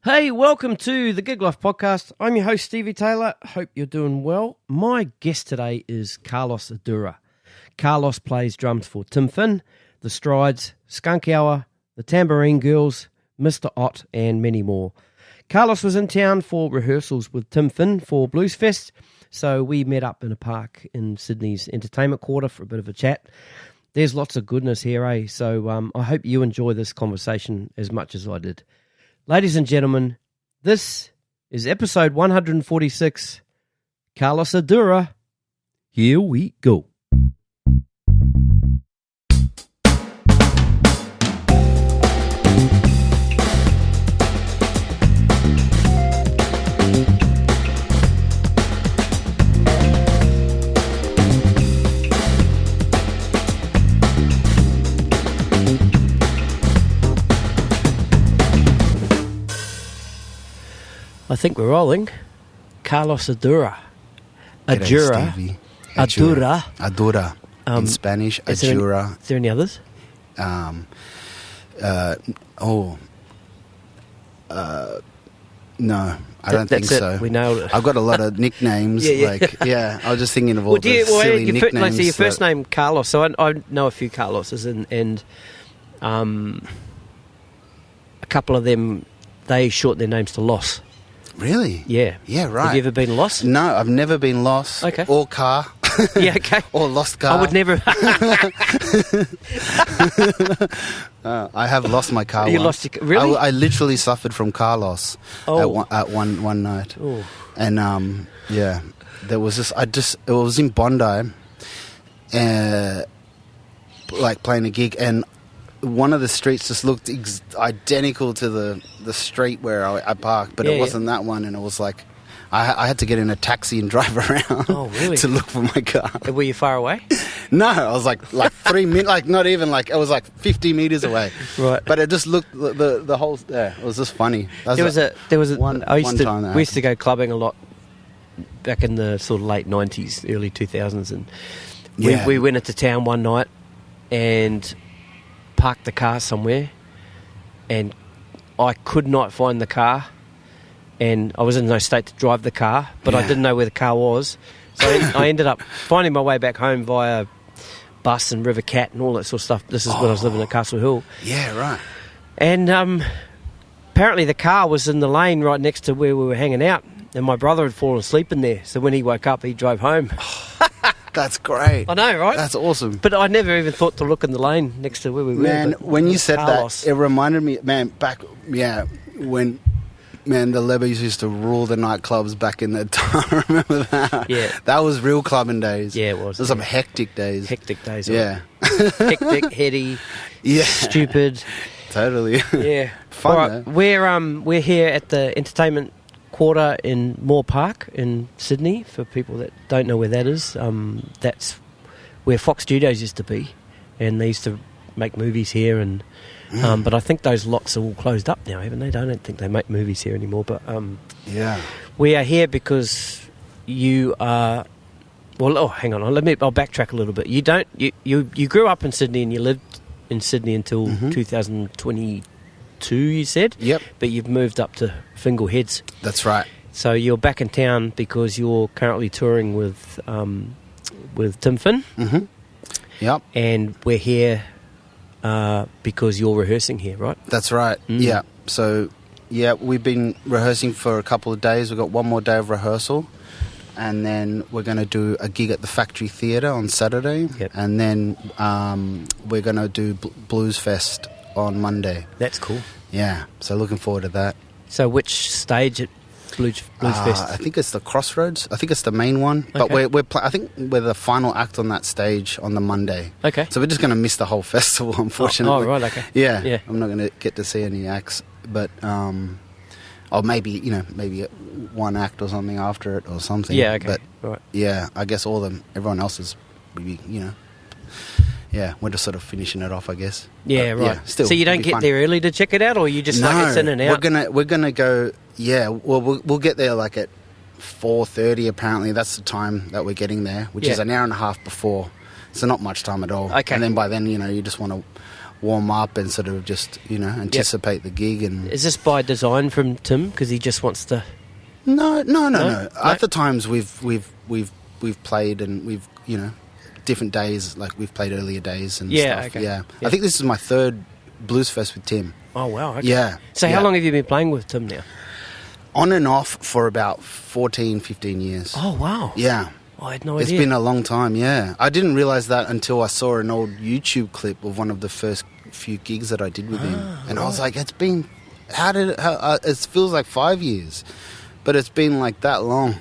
Hey, welcome to the Gig Life Podcast. I'm your host, Stevie Taylor. Hope you're doing well. My guest today is Carlos Adura. Carlos plays drums for Tim Finn, The Strides, Skunkhour, the Tambourine Girls, Mr. Ott, and many more. Carlos was in town for rehearsals with Tim Finn for Bluesfest, so we met up in a park in Sydney's entertainment quarter for a bit of a chat. There's lots of goodness here, eh? So I hope you enjoy this conversation as much as I did. Ladies and gentlemen, this is episode 146, Carlos Adura. Here we go. I think we're rolling. Carlos Adura. Adura. Stevie. Adura. In Spanish, Adura. Is there any others? No, I don't think so. We nailed it. I've got a lot of nicknames. Yeah. I was just thinking of all silly nicknames. Your first name, Carlos, so I know a few Carloses, and a couple of them, they shorten their names to Los. Really? Yeah. Yeah, right. Have you ever been lost? No, I've never been lost. Okay. Or car. Yeah, okay. Or lost car. I would never. I have lost my car You once. lost your... Really? I literally suffered from car loss at one night. Oh. And, there was this... it was in Bondi, like playing a gig, and one of the streets just looked identical to the street where I parked, but it wasn't that one, and it was like I had to get in a taxi and drive around to look for my car. Were you far away? No, I was like 3 minutes, like not even, like it was like 50 meters away. Right. But it just looked the whole it was just funny. We used to go clubbing a lot back in the sort of late 90s, early 2000s, and we went into town one night and parked the car somewhere, and I could not find the car, and I was in no state to drive the car, but I didn't know where the car was, so I ended up finding my way back home via bus and River Cat and all that sort of stuff. This is when I was living at Castle Hill. Yeah, right. And apparently the car was in the lane right next to where we were hanging out, and my brother had fallen asleep in there, so when he woke up he drove home. That's great. I know, right? That's awesome. But I never even thought to look in the lane next to where we were. Man, when you said Carlos. that, it reminded me, when the Lebbys used to rule the nightclubs back in the time. I remember that. Yeah. That was real clubbing days. Yeah, it was. Those some hectic days. Hectic days. Yeah. Right? Hectic, heady, stupid. Totally. Yeah. Fun, right, though. We're here at the entertainment quarter in Moore Park in Sydney. For people that don't know where that is, that's where Fox Studios used to be, and they used to make movies here. And but I think those lots are all closed up now, haven't they? I don't think they make movies here anymore. But we are here because you are. Well, hang on. I'll backtrack a little bit. You grew up in Sydney and you lived in Sydney until 2022. You said? Yep. But you've moved up to Fingal Heads. That's right. So you're back in town because you're currently touring with Tim Finn. Mm-hmm. Yep. And we're here because you're rehearsing here, right? That's right. Yeah. So, we've been rehearsing for a couple of days. We've got one more day of rehearsal. And then we're going to do a gig at the Factory Theatre on Saturday. Yep. And then we're going to do Bluesfest on Monday. That's cool. Yeah, so looking forward to that. So which stage at Bluesfest? I think it's the Crossroads. I think it's the main one. Okay. But I think we're the final act on that stage on the Monday. Okay. So we're just going to miss the whole festival, unfortunately. Oh, right, okay. Yeah. I'm not going to get to see any acts. But, or maybe one act or something after it or something. Yeah, okay. But, right. Yeah, I guess everyone else is, we're just sort of finishing it off, I guess. Yeah, but, right. Yeah, still, so you don't get fun. there early to check it out, or you just it's in and out? We're gonna go. Yeah, well, we'll get there like at 4:30. Apparently, that's the time that we're getting there, which is an hour and a half before. So not much time at all. Okay. And then by then, you just want to warm up and sort of just, anticipate the gig. And is this by design from Tim because he just wants to? No. Other times we've played and we've different days, like we've played earlier days and stuff. Okay. Yeah, I think this is my third Bluesfest with Tim. Oh wow! Okay. Yeah. So how long have you been playing with Tim now? On and off for about 14, 15 years. Oh wow! Yeah. I had no idea. It's been a long time. Yeah, I didn't realise that until I saw an old YouTube clip of one of the first few gigs that I did with him, and I was like, "It's been it feels like 5 years, but it's been like that long."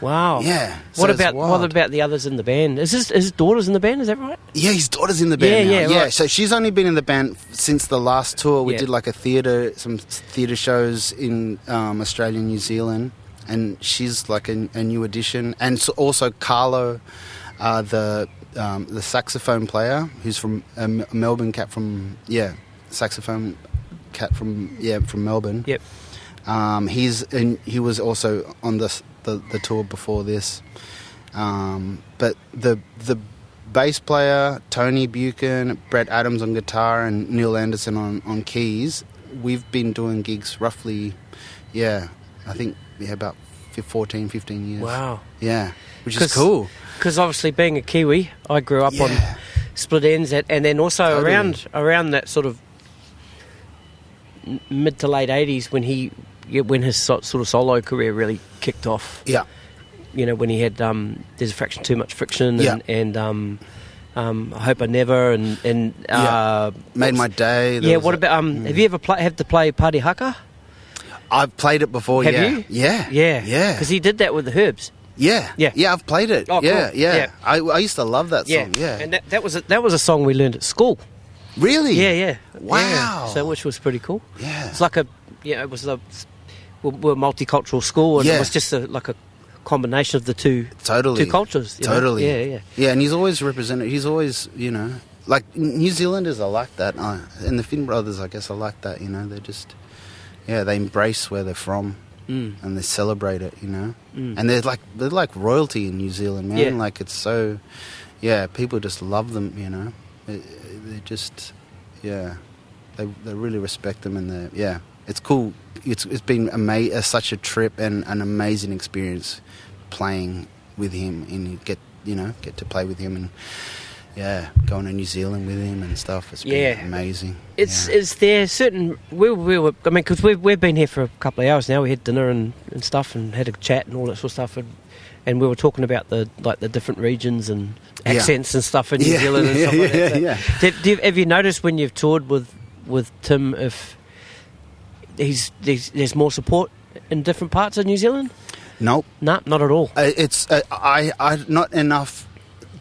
Wow. Yeah. What about the others in the band? Is his daughter's in the band? Is that right? Yeah, his daughter's in the band now. Yeah, right. So she's only been in the band since the last tour. We did like some theatre shows in Australia and New Zealand, and she's like a new addition. And so also Carlo, the saxophone player, who's from a Melbourne cat from saxophone cat from Melbourne. Yep. He was also on the tour before this, but the bass player Tony Buchan, Brett Adams on guitar, and Neil Anderson on keys. We've been doing gigs roughly, about 14, 15 years. Wow. Yeah, which is cool. Because obviously being a Kiwi, I grew up on Split Ends, and then also around that sort of mid to late 80s when his sort of solo career really kicked off. Yeah. When he had There's a Fraction Too Much Friction and I Hope I Never and Made My Day. What about have you ever had to play Party Haka? I've played it before. Have you? Yeah. Because he did that with the Herbs. Yeah. I've played it. Oh, cool. Yeah. I used to love that song. Yeah. And that was a song we learned at school. Really? Yeah. Wow. Yeah. So which was pretty cool. Yeah. It's like it was we're a multicultural school, and it was just like a combination of the two cultures. Totally. Yeah. Yeah, and he's always represented. He's always, like New Zealanders are like that, and the Finn brothers, I guess, are like that. They're just, they embrace where they're from, and they celebrate it. And they're like royalty in New Zealand, man. Yeah. Like it's so, people just love them. They just, they really respect them, and it's cool. It's been such a trip and an amazing experience playing with him, and get to play with him, and going to New Zealand with him and stuff. It's been amazing. Is there certain because we've been here for a couple of hours now. We had dinner and stuff and had a chat and all that sort of stuff, and we were talking about the different regions and accents and stuff in New Zealand and stuff like that. Have you noticed when you've toured with Tim if there's more support in different parts of New Zealand? Nope. No, not at all. It's I not enough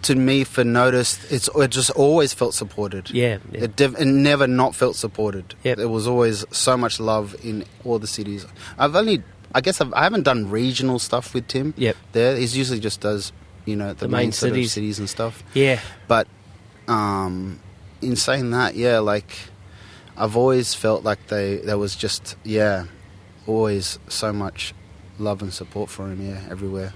to me for noticed. It just always felt supported. Yeah. It never not felt supported. Yep. There was always so much love in all the cities. I haven't done regional stuff with Tim. Yep. There, he usually just does the main sort of cities and stuff. Yeah. But in saying that, like I've always felt like there was just always so much love and support for him, everywhere,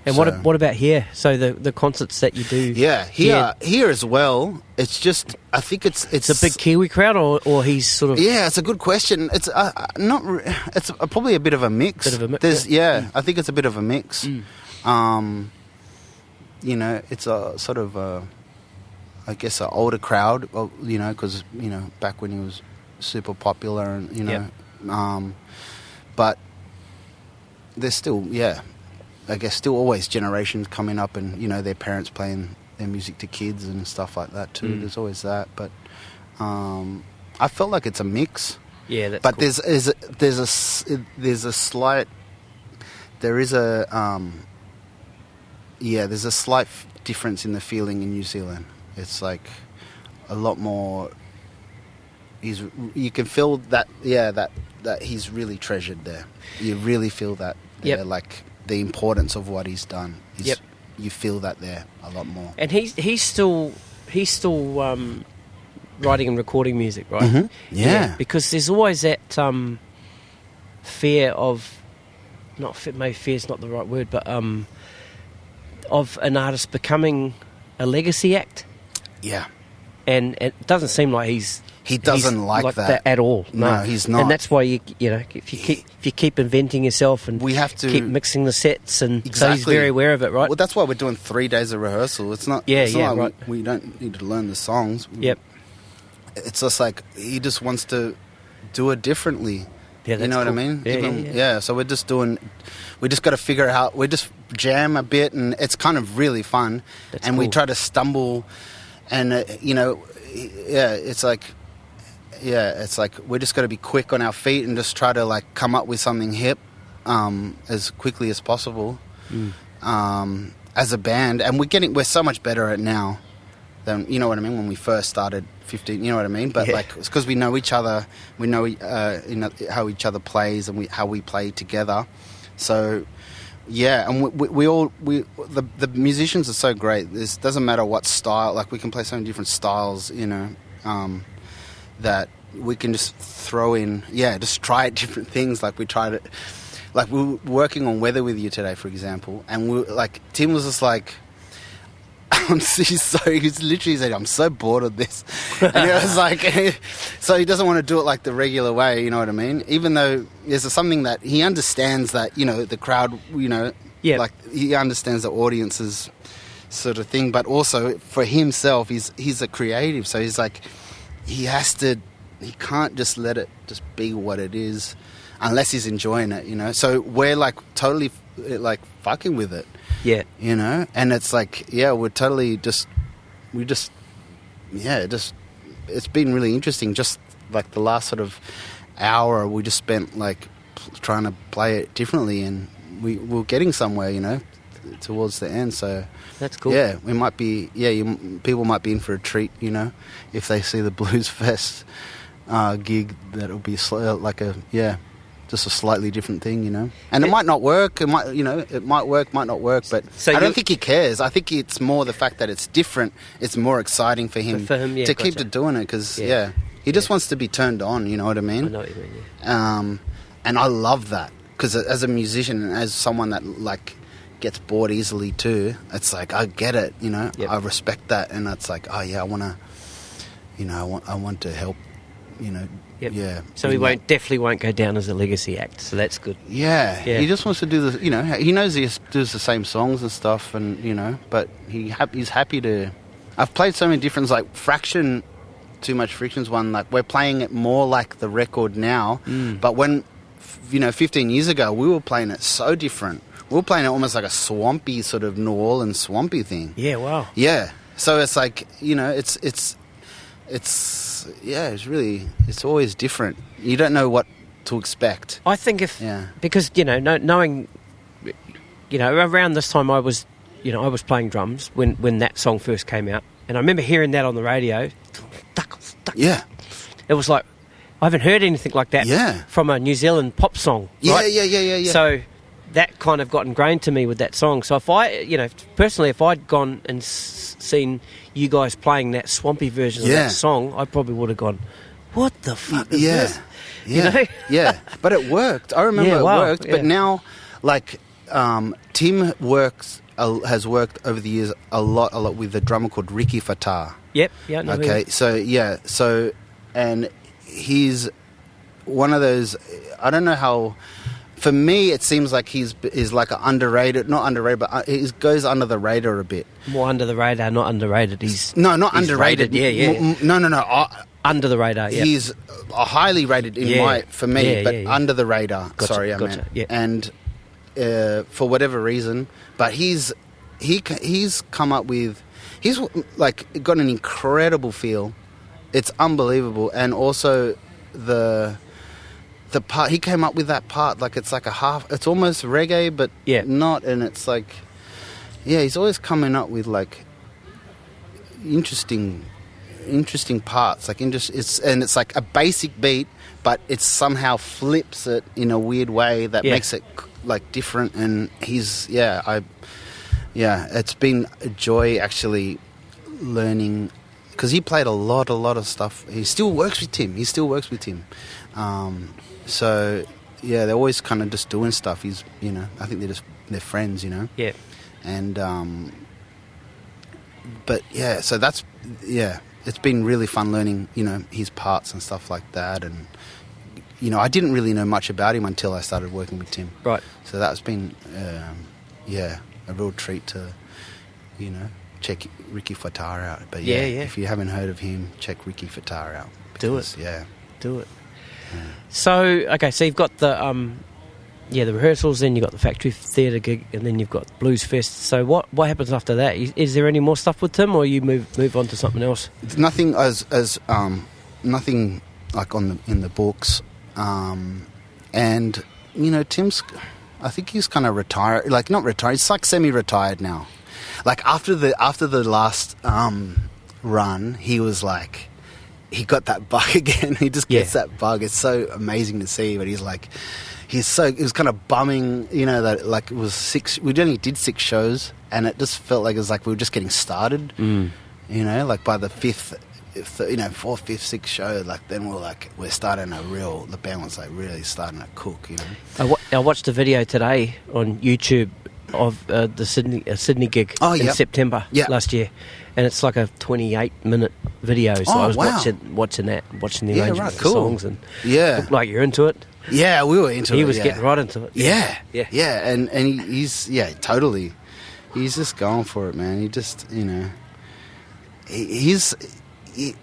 And what about here? So the concerts that you do, here as well. It's just I think it's a big Kiwi crowd, or he's sort of it's a good question. It's not. It's probably a bit of a mix. I think it's a bit of a mix. It's a sort of I guess an older crowd, because back when he was super popular, and but there's still, I guess still always generations coming up, and their parents playing their music to kids and stuff like that too. There's always that, but I felt like it's a mix. Yeah, that's but cool. there's a slight difference in the feeling in New Zealand. It's like a lot more. You can feel that that he's really treasured there. You really feel that there, like the importance of what he's done. You feel that there a lot more. And he's still writing and recording music, right? Mm-hmm. Yeah, because there's always that fear of maybe fear's not the right word, but of an artist becoming a legacy act. Yeah. and it doesn't seem like he doesn't he's like that at all. No, he's not. And that's why if you keep inventing yourself and we have to keep mixing the sets, and exactly. so he's very aware of it, right? Well, that's why we're doing 3 days of rehearsal. It's not. Yeah, it's not like right. we don't need to learn the songs. Yep. It's just like he just wants to do it differently. Yeah, you know what I mean? Yeah. So we just got to figure out. We just jam a bit, and it's kind of really fun. That's and cool. we try to stumble, and it's like we just got to be quick on our feet and just try to like come up with something hip, as quickly as possible, as a band. And we're so much better at it now than, you know what I mean, when we first started 15, you know what I mean? But like, it's because we know each other, we know how each other plays, and how we play together. So yeah, and the musicians are so great. It doesn't matter what style, like we can play so many different styles, that we can just throw in, just try different things. Like we tried it, like we were working on Weather With You today, for example, and Tim was just like, he's literally said, I'm so bored of this. And it was like, so he doesn't want to do it like the regular way, you know what I mean? Even though there's something that he understands that, the crowd, like he understands the audience's sort of thing, but also for himself, he's a creative. So he's like, he can't just let it just be what it is unless he's enjoying it, So we're like totally like fucking with it. Yeah. And it's like, we're totally it's been really interesting. Just like the last sort of hour we just spent like trying to play it differently, and we're getting somewhere, towards the end. So that's cool. Yeah, we might be, people might be in for a treat, if they see the Bluesfest gig. That'll be just a slightly different thing, And it might not work. It might, it might work, might not work. But I don't think he cares. I think it's more the fact that it's different. It's more exciting for him to keep doing it because, he just wants to be turned on. You know what I mean? I know what you mean. Yeah. And I love that because as a musician and as someone that like gets bored easily too, it's like I get it. I respect that, and it's like, oh yeah, I want to, I want to help. Yep. Yeah. So he definitely won't go down as a legacy act. So that's good. Yeah. He just wants to do the, he knows he does the same songs and stuff, and but he's happy to. I've played so many different, like Fraction, Too Much Friction's one. Like we're playing it more like the record now, but when 15 years ago we were playing it so different. We were playing it almost like a swampy sort of New Orleans swampy thing. Yeah. Wow. Yeah. So it's like it's always different. You don't know what to expect. I think because knowing, around this time I was playing drums when that song first came out, and I remember hearing that on the radio. Yeah, it was like I haven't heard anything like that. Yeah. From a New Zealand pop song. Right? Yeah. So that kind of got ingrained to me with that song. So if personally, if I'd gone and seen you guys playing that swampy version of that song, I probably would have gone, what the fuck is this? Yeah. But it worked. I remember it worked. But now, like, Tim has worked over the years a lot with a drummer called Ricky Fatah. Yep. Yeah. No, okay. So and he's one of those. I don't know how. For me, it seems like he's like an underrated, not underrated, but he goes under the radar a bit. More under the radar, not underrated. He's underrated. Yeah. No. Under the radar. Yeah. He's highly rated for me, but under the radar. Gotcha, Sorry, I meant. Yeah. And for whatever reason, but he's come up with. He's like got an incredible feel. It's unbelievable, and also the part he came up with that part, like it's like a half. It's almost reggae, but not. And it's like, he's always coming up with like interesting parts. Like it's like a basic beat, but it somehow flips it in a weird way that makes it like different. And it's been a joy actually learning, because he played a lot of stuff. He still works with Tim. So they're always kind of just doing stuff. He's I think they're friends. And but so that's it's been really fun learning, his parts and stuff like that. And, I didn't really know much about him until I started working with Tim. Right. So that's been, a real treat to, check Ricky Fattar out. But if you haven't heard of him, check Ricky Fattar out. Because, do it. Yeah. Do it. Yeah. So you've got the rehearsals, then you've got the factory theatre gig, and then you've got Bluesfest. So what happens after that? Is there any more stuff with Tim, or you move on to something else? It's nothing nothing like in the books, and Tim's, I think he's kind of retired, like not retired. It's like semi-retired now. Like after the last run, he was like, he got that bug again. He just gets that bug. It's so amazing to see. But it was kind of bumming, that like it was 6. We only did 6 shows, and it just felt like it was like we were just getting started. Like by the 5th, 4th, 5th, 6th show, like then we're starting the band was like really starting to cook. I watched a video today on YouTube of the Sydney gig in September last year, and it's like a 28-minute video. So I was watching the arrangement of the songs, and it looked like you're into it. Yeah, we were into it. He was getting right into it. Yeah, and he's totally. He's just going for it, man. He just he's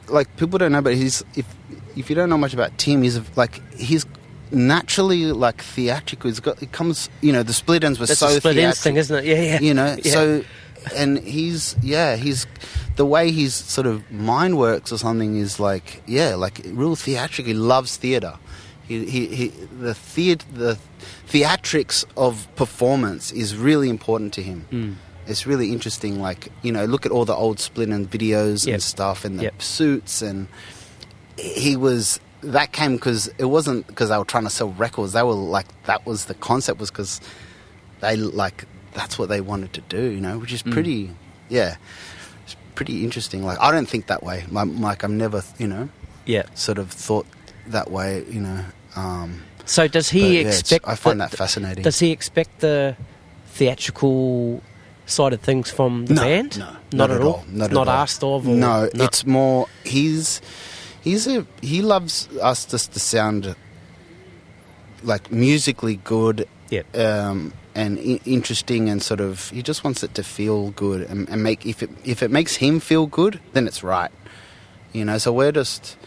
like, people don't know, but he's if you don't know much about Tim, he's naturally like theatrical. It comes, the split ends were That's so a split ends theatrical, thing, isn't it? Yeah. So, and he's the way his sort of mind works or something is like real theatrical. He loves theatre. The theatrics of performance is really important to him. It's really interesting. Like, look at all the old Split End videos and stuff, and the suits, and that came because it wasn't because they were trying to sell records. They were like, that was the concept, was because they that's what they wanted to do, which is pretty, it's pretty interesting. Like, I don't think that way. Like, I've never, sort of thought that way, So does he expect? I find that fascinating. Does he expect the theatrical side of things from the band? No, not at all. Not asked of. Or no, it's more he loves us just to sound like musically good, and interesting, and sort of he just wants it to feel good and make if it makes him feel good, then it's right, So we're just,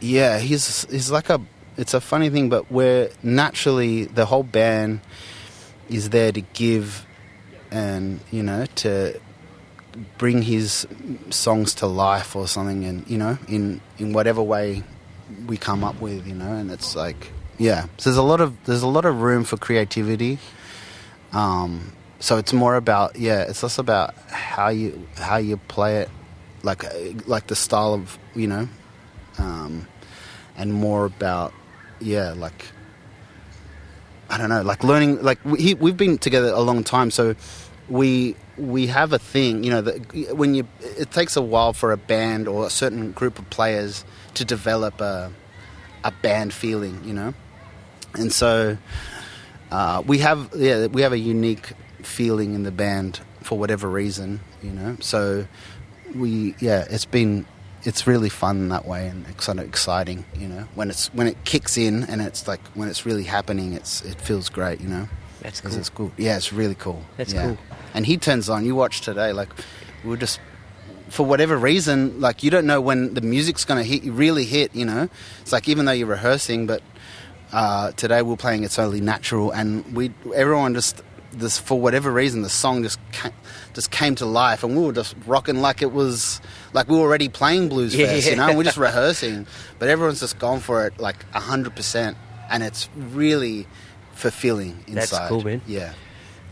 he's like it's a funny thing, but we're naturally, the whole band is there to give and to bring his songs to life or something, and in whatever way we come up with, and it's like, so there's a lot of room for creativity, so it's more about it's less about how you play it, like the style of, and more about like, I don't know, like learning, like we've been together a long time, so we have a thing, that it takes a while for a band or a certain group of players to develop a band feeling, and so we have a unique feeling in the band for whatever reason, so it's really fun that way, and it's kind of exciting, when it kicks in, and it's like when it's really happening, it feels great, That's cool. It's cool. Yeah, it's really cool. That's cool. And he turns on. You watch today, like we're just, for whatever reason, like you don't know when the music's going to really hit. It's like, even though you're rehearsing, but today we're playing It's Only Natural, and everyone just for whatever reason, the song just came to life, and we were just rocking like it was like we were already playing Bluesfest, and we're just rehearsing, but everyone's just gone for it like 100%, and it's really fulfilling inside. That's cool, man. Yeah,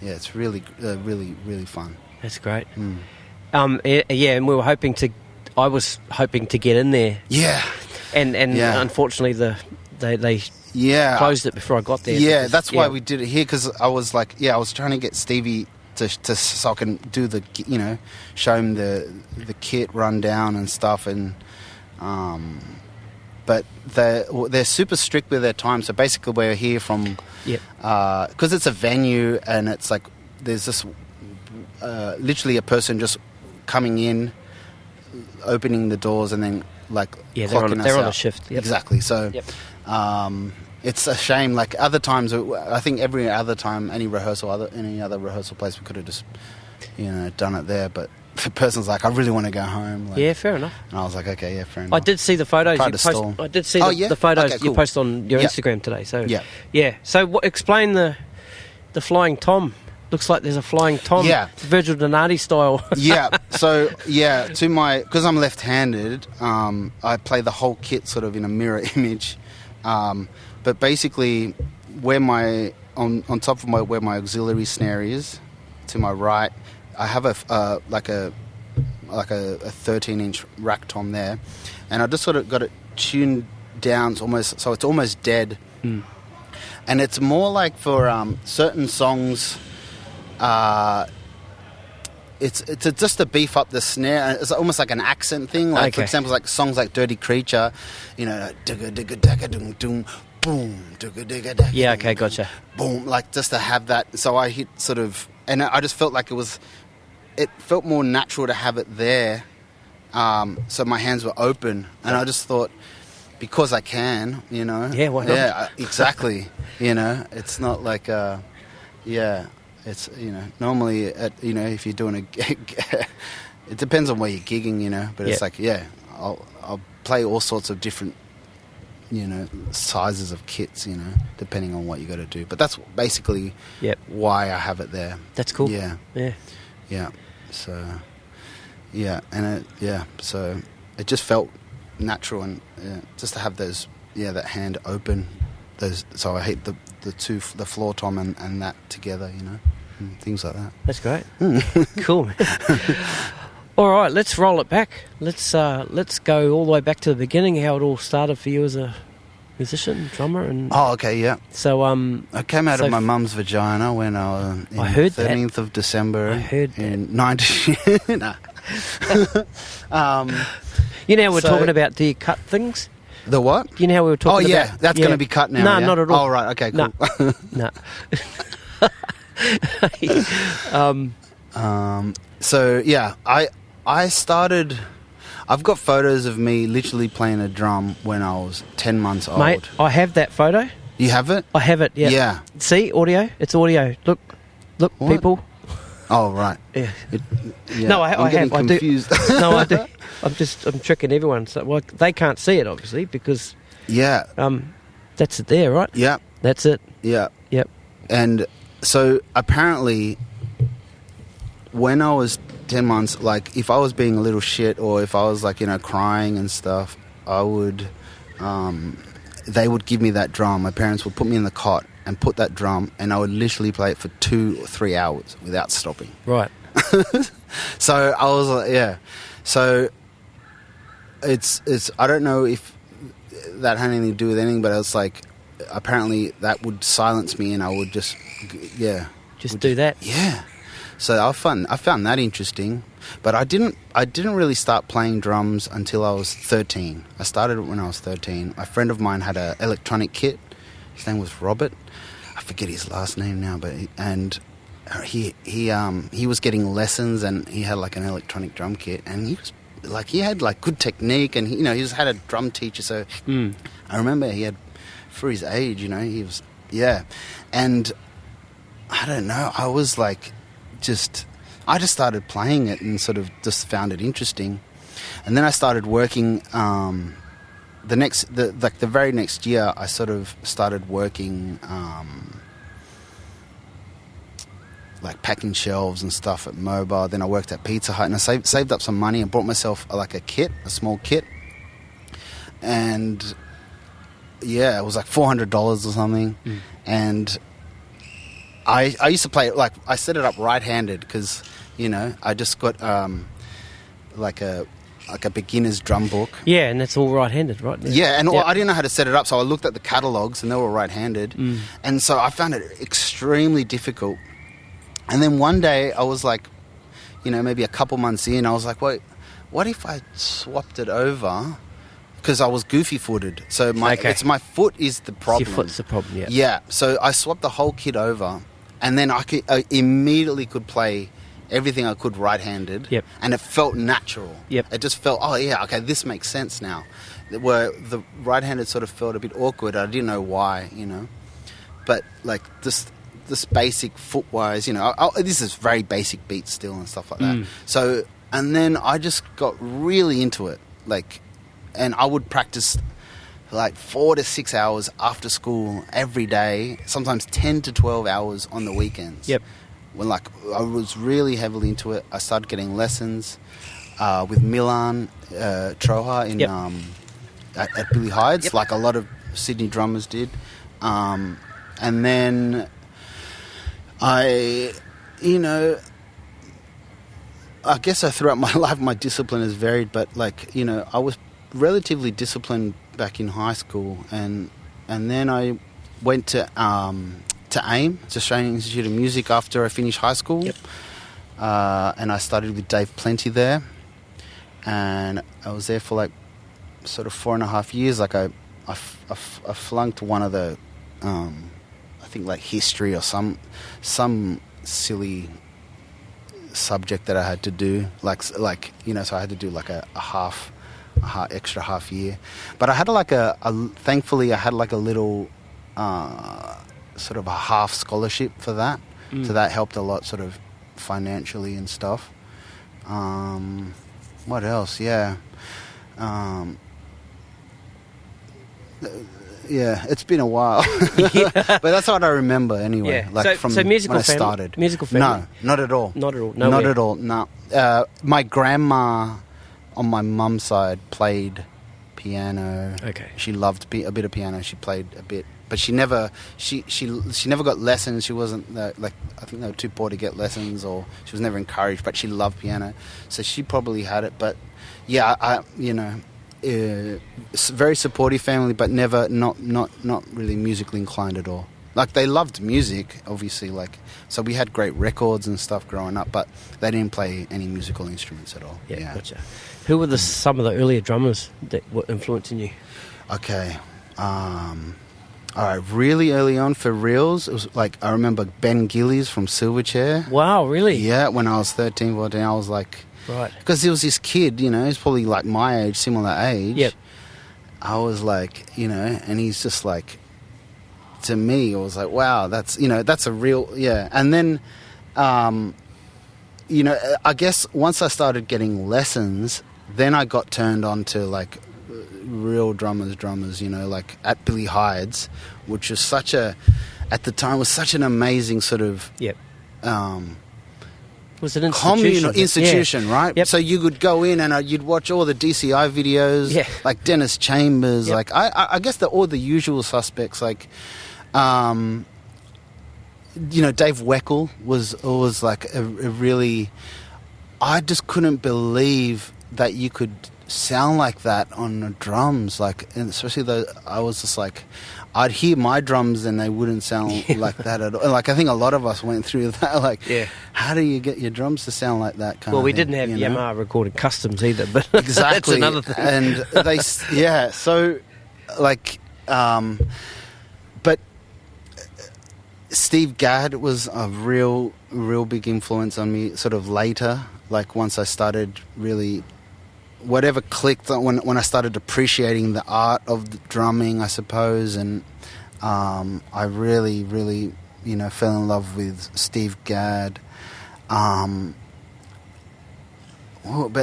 it's really, really, really fun. That's great. And we were hoping to. I was hoping to get in there. Yeah, and unfortunately they closed it before I got there. Yeah, that's why we did it here, because I was like, I was trying to get Stevie to so I can do the, show him the kit rundown and stuff, and but they're super strict with their time. So basically, we're here from because it's a venue, and it's like there's this literally a person just coming in, opening the doors, and then like clocking they're us on out. a shift. Yep. Exactly. So it's a shame. Like other times, I think every other time, any other rehearsal place, we could have just done it there. But the person's like, I really want to go home. Like, Yeah, fair enough. And I was like, okay, yeah, fair enough. I did see the photos you post. I did see the photos you posted on your Instagram today. So yeah. So explain the flying tom. Looks like there's a flying tom. Yeah, Virgil Donati style. So because I'm left-handed, I play the whole kit sort of in a mirror image. But basically, where on top of where my auxiliary snare is, to my right, I have a 13-inch rack tom there, and I just sort of got it tuned down so it's almost dead. And it's more like for certain songs. It's just to beef up the snare. It's almost like an accent thing. Like for example, like songs like "Dirty Creature," digga digga digga dum dum boom digga digga digga. Yeah, okay, gotcha. Boom, like just to have that. So I hit sort of, and I just felt like it felt more natural to have it there. So my hands were open, and I just thought, because I can, Yeah, why not? Yeah, exactly. It's not like It's, normally, if you're doing a gig, it depends on where you're gigging, but it's like, I'll play all sorts of different, sizes of kits, depending on what you got to do. But that's basically why I have it there. That's cool. Yeah. So, so it just felt natural, and just to have those, that hand open, so I hate the floor tom and that together, and things like that. That's great. Cool, man. All right, let's roll it back. Let's go all the way back to the beginning, how it all started for you as a musician, drummer, and So I came out of my mum's vagina when I was on the 13th of December. I heard that. In 19. You know, we're talking about, do you cut things? The what? You know how we were talking about... Oh, yeah, that's going to be cut now. No, not at all. Oh, right, okay, cool. No. So, yeah, I started... I've got photos of me literally playing a drum when I was 10 months old. Mate, I have that photo. You have it? I have it, yeah. Yeah. See, audio? It's audio. Look, what? People. Oh, right. Yeah. No, I have. Confused. I do. No, I do. I'm tricking everyone. So, they can't see it, obviously, because... Yeah. That's it there, right? Yeah. That's it. Yeah. Yep. And so, apparently, when I was 10 months, like, if I was being a little shit or if I was, like, crying and stuff, I would... they would give me that drum. My parents would put me in the cot and put that drum, and I would literally play it for 2 or 3 hours without stopping. Right. So I was like, yeah. So it's I don't know if that had anything to do with anything, but it's like apparently that would silence me, and I would just do that. Yeah. So I found that interesting, but I didn't really start playing drums until I was 13. I started when I was 13. A friend of mine had an electronic kit. His name was Robert. I forget his last name now, but he was getting lessons, and he had like an electronic drum kit, and he had like good technique, and he just had a drum teacher. So I remember he had, for his age, he was and I don't know. I was like. I just started playing it and sort of just found it interesting, and then I started working. The very next year, I sort of started working, like packing shelves and stuff at Mobile. Then I worked at Pizza Hut, and I saved up some money and bought myself like a small kit, and it was like $400 or something, and. I used to play it, like, I set it up right-handed because, I just got, like a beginner's drum book. Yeah, and that's all right-handed, right? Yeah, and I didn't know how to set it up, so I looked at the catalogues, and they were right-handed. And so I found it extremely difficult. And then one day, I was like, maybe a couple months in, I was like, wait, what if I swapped it over? Because I was goofy-footed, so it's my foot is the problem. Your foot's the problem, yeah. Yeah, so I swapped the whole kit over, and then I immediately could play everything I could right-handed. Yep. And it felt natural. Yep. It just felt, oh yeah, okay, this makes sense now. Where the right-handed sort of felt a bit awkward. I didn't know why, you know. But like this basic foot-wise, you know, this is very basic beats still and stuff like that. So, and then I just got really into it, like, and I would practice like 4 to 6 hours after school every day, sometimes 10 to 12 hours on the weekends. Yep. When like I was really heavily into it, I started getting lessons with Milan Troja in at Billy Hyde's, like a lot of Sydney drummers did. And then I guess throughout my life, my discipline has varied, but like, you know, I was relatively disciplined back in high school, and then I went to AIM, it's Australian Institute of Music, after I finished high school. Yep. And I studied with Dave Plenty there, and I was there for like sort of 4.5 years. Like I flunked one of the I think like history or some silly subject that I had to do, like you know, so I had to do like a extra half year. But I had like thankfully I had like a little sort of a half scholarship for that, so that helped a lot, sort of financially and stuff. What else? Yeah, it's been a while, but that's what I remember anyway. Yeah. Like from musical when I family, started. Musical family? No, not at all. Not at all. Not at all. No. My grandma on my mum's side played piano. Okay. She loved a bit of piano. She played a bit, but she never never got lessons. She wasn't like, I think they were too poor to get lessons, or she was never encouraged. But she loved piano, so she probably had it. But yeah, I you know. Very supportive family, but never not really musically inclined at all. Like, they loved music, obviously, like, so we had great records and stuff growing up, but they didn't play any musical instruments at all. Yeah. Gotcha. Who were some of the earlier drummers that were influencing you? Okay, all right, really early on for reals, it was like, I remember Ben Gillies from Silverchair. Wow, really? Yeah, when I was 13, 14, I was like, right, because there was this kid, you know, he's probably like my age, similar age. Yep. I was like, you know, and he's just like, to me, I was like, wow, that's, you know, that's a real, yeah. And then, you know, I guess once I started getting lessons, then I got turned on to like real drummers, you know, like at Billy Hyde's, which was at the time was such an amazing sort of, yep. Was an communal institution, yeah. right? Yep. So you would go in and you'd watch all the DCI videos, yeah. like Dennis Chambers, yep. like I guess all the usual suspects, like, you know, Dave Weckl was always like a really, I just couldn't believe that you could sound like that on the drums, like, and especially though I was just like, I'd hear my drums and they wouldn't sound like that at all. Like, I think a lot of us went through that. Like, how do you get your drums to sound like that kind of thing? Well, we didn't have Yamaha recorded customs either, but exactly. that's another thing. And they, yeah, so, like, but Steve Gadd was a real big influence on me sort of later, like once I started really, whatever clicked when I started appreciating the art of the drumming, I suppose, and I really, you know, fell in love with Steve Gadd. But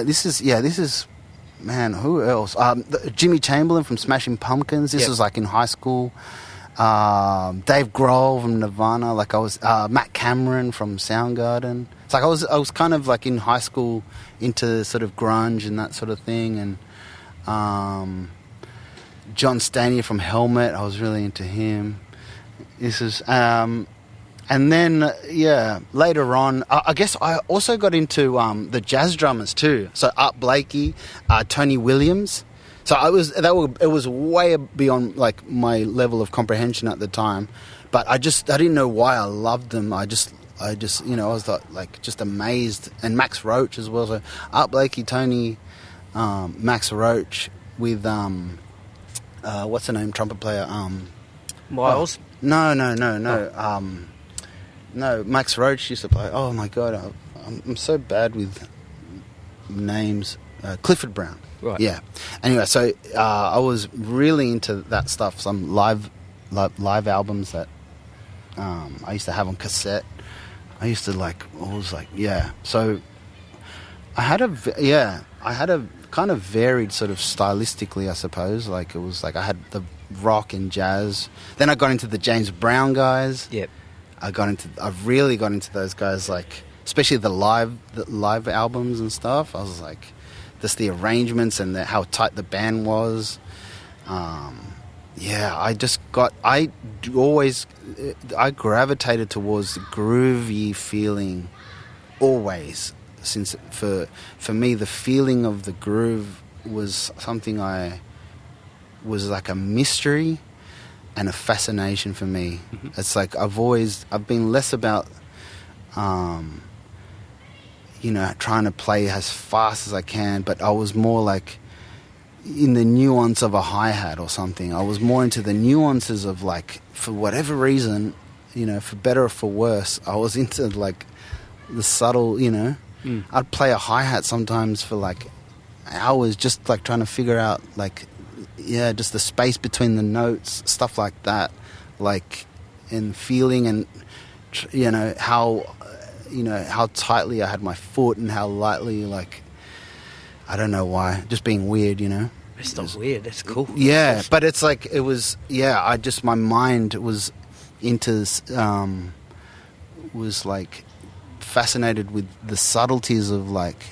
this is, man, who else? Jimmy Chamberlain from Smashing Pumpkins. This was like in high school. Dave Grohl from Nirvana. Like I was Matt Cameron from Soundgarden. It's like I was kind of like in high school into sort of grunge and that sort of thing, and John Stanier from Helmet. I was really into him. This is and then later on, I guess I also got into the jazz drummers too. So Art Blakey, Tony Williams. So it was way beyond like my level of comprehension at the time, but I didn't know why I loved them. I just you know, I was like just amazed. And Max Roach as well. So Art Blakey, Tony, Max Roach with what's the name, trumpet player? Miles? No. No, Max Roach used to play. Oh my god, I'm so bad with names. Clifford Brown. Right. Yeah. Anyway, so I was really into that stuff. Some live albums that I used to have on cassette. I used to So I had a kind of varied sort of stylistically, I suppose. Like it was like I had the rock and jazz. Then I got into the James Brown guys. Yep. I really got into those guys, like especially the live albums and stuff. I was like, just the arrangements and how tight the band was. I gravitated towards the groovy feeling always. Since for me, the feeling of the groove was something was like a mystery and a fascination for me. Mm-hmm. It's like I've been less about trying to play as fast as I can, but I was more like in the nuance of a hi-hat or something. I was more into the nuances of, like, for whatever reason, for better or for worse, I was into like the subtle, I'd play a hi-hat sometimes for like hours, just like trying to figure out just the space between the notes, stuff like that, like, and feeling and how tightly I had my foot and how lightly, like, I don't know why, just being weird, It's not weird, it's cool. Yeah, but it's like, it was, my mind was was like fascinated with the subtleties of, like,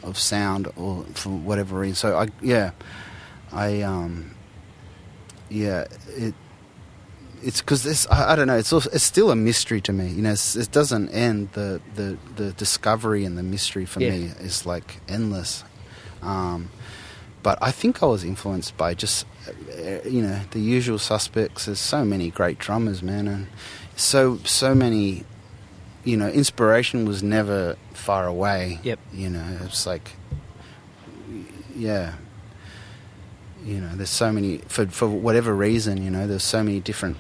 of sound, or for whatever reason. So it's because I don't know. It's still a mystery to me. It doesn't end. The discovery and the mystery for me is like endless. But I think I was influenced by just the usual suspects. There's so many great drummers, man, and so many. Inspiration was never far away. Yep. It's like, there's so many for whatever reason. There's so many different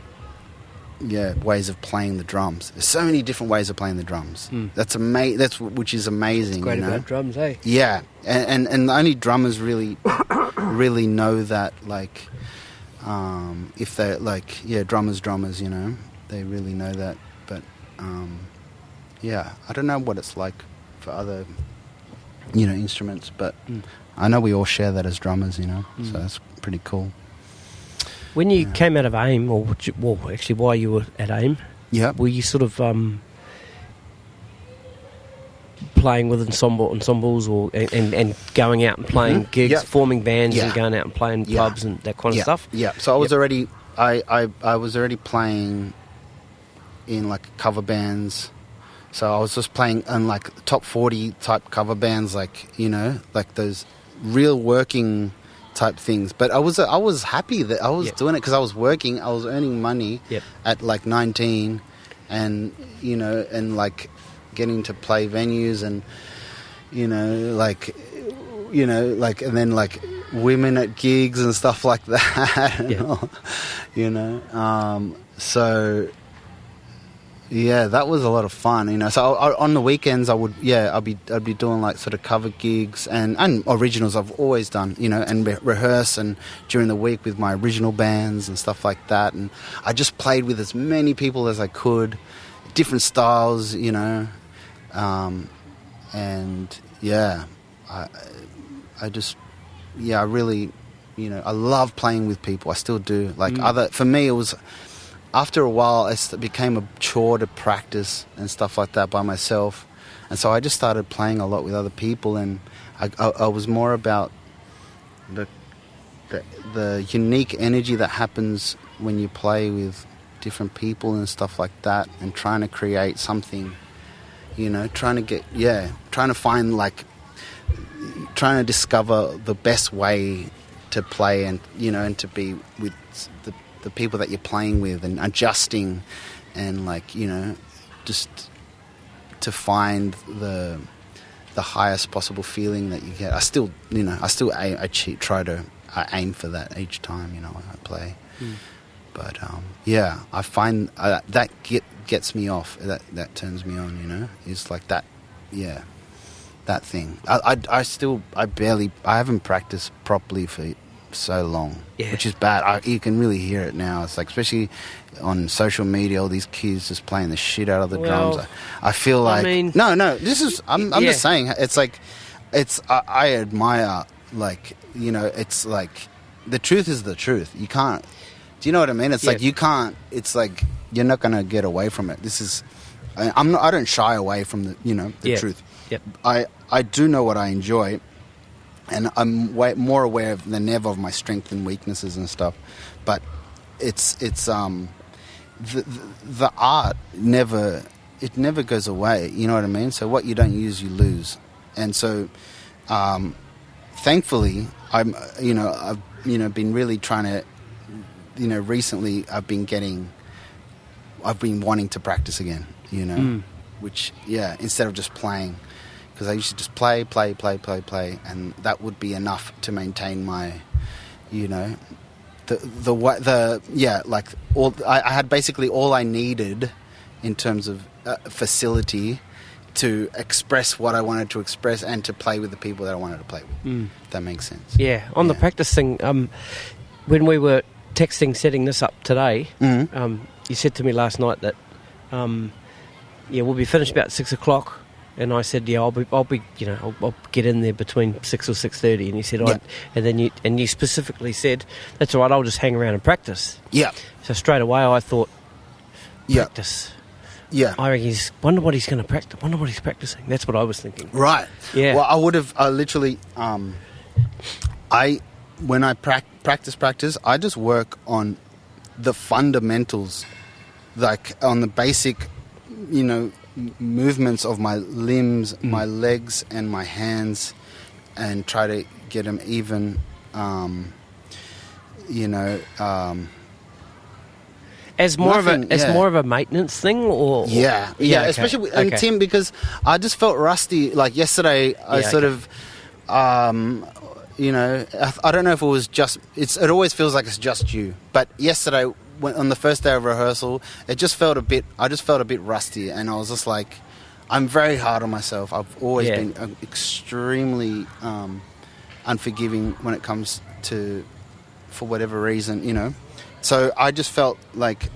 ways of playing the drums. There's so many different ways of playing the drums. That's which is amazing. It's great about drums, eh? Yeah, and only drummers really really know that. Like, if they're like drummers, they really know that. But I don't know what it's like for other instruments, but I know we all share that as drummers. So that's pretty cool. When you came out of AIM, actually while you were at AIM, were you sort of playing with ensembles or and going out and playing gigs, forming bands and going out and playing pubs and that kind of stuff? Yeah, so I was already I was already playing in like cover bands. So I was just playing in like top 40 type cover bands, like like those real working type things. But I was happy that I was doing it because I was working, I was earning money at like 19, and and like getting to play venues and and then like women at gigs and stuff like that. So that was a lot of fun, So on the weekends, I'd be doing like sort of cover gigs and originals. I've always done, and rehearse, and during the week with my original bands and stuff like that. And I just played with as many people as I could, different styles, I really, I love playing with people. I still do. Like for me, it was. After a while, it became a chore to practice and stuff like that by myself. And so I just started playing a lot with other people, and I was more about the unique energy that happens when you play with different people and stuff like that, and trying to create something, trying to find, like, trying to discover the best way to play and, and to be with the people that you're playing with, and adjusting, and like just to find the highest possible feeling that you get. I still try to aim for that each time when I play. But I find that gets me off. That turns me on. It's like that that thing. I haven't practiced properly for so long, which is bad. You can really hear it now. It's like, especially on social media, all these kids just playing the shit out of the drums. I feel like, I'm just saying, it's like, I admire, like, you know, it's like, the truth is the truth. You can't, do you know what I mean? It's like, you can't, it's like, you're not going to get away from it. I don't shy away from the truth. Yep. I do know what I enjoy, and I'm way more aware than ever of my strengths and weaknesses and stuff. But it's the art never goes away. You know what I mean? So what you don't use, you lose. And so, thankfully, I've been really trying to, recently I've been wanting to practice again. Which instead of just playing. Because I used to just play, and that would be enough to maintain my, I had basically all I needed in terms of facility to express what I wanted to express and to play with the people that I wanted to play with. If that makes sense. Yeah, on the practice thing, when we were texting, setting this up today, you said to me last night that, we'll be finished about 6 o'clock. And I said, I'll get in there between 6 or 6:30. And you said, and you specifically said, that's all right, I'll just hang around and practice. Yeah. So straight away I thought, practice. Yeah. I reckon wonder what he's going to practice. Wonder what he's practicing. That's what I was thinking. Right. Yeah. Well, I would have literally, when I practice, I just work on the fundamentals, like on the basic, movements of my limbs, my legs and my hands, and try to get them even, as more of a maintenance thing, or okay. Especially with Tim, because I just felt rusty. Like yesterday, I sort of, I don't know if it was just. It always feels like it's just you, but yesterday, on the first day of rehearsal, I just felt a bit rusty, and I was just like, I'm very hard on myself. I've always been extremely unforgiving when it comes to, for whatever reason, So I just felt like,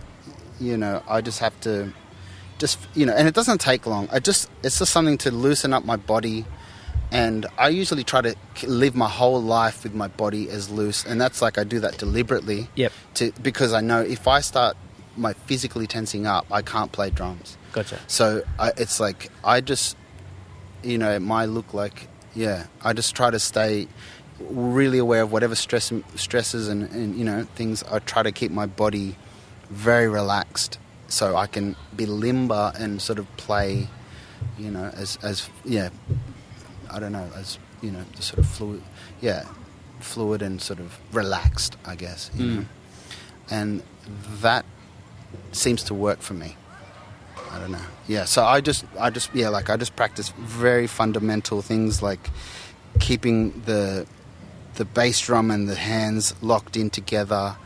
I just have to, and it doesn't take long. It's just something to loosen up my body. And I usually try to live my whole life with my body as loose, and that's like I do that deliberately. Because I know if I start my physically tensing up, I can't play drums. Gotcha. So it's like I just, it might look like, I just try to stay really aware of whatever stresses and things. I try to keep my body very relaxed so I can be limber and sort of play, I don't know, as, the sort of fluid and sort of relaxed, I guess, and that seems to work for me. I don't know. Yeah, so I just practice very fundamental things like keeping the bass drum and the hands locked in together,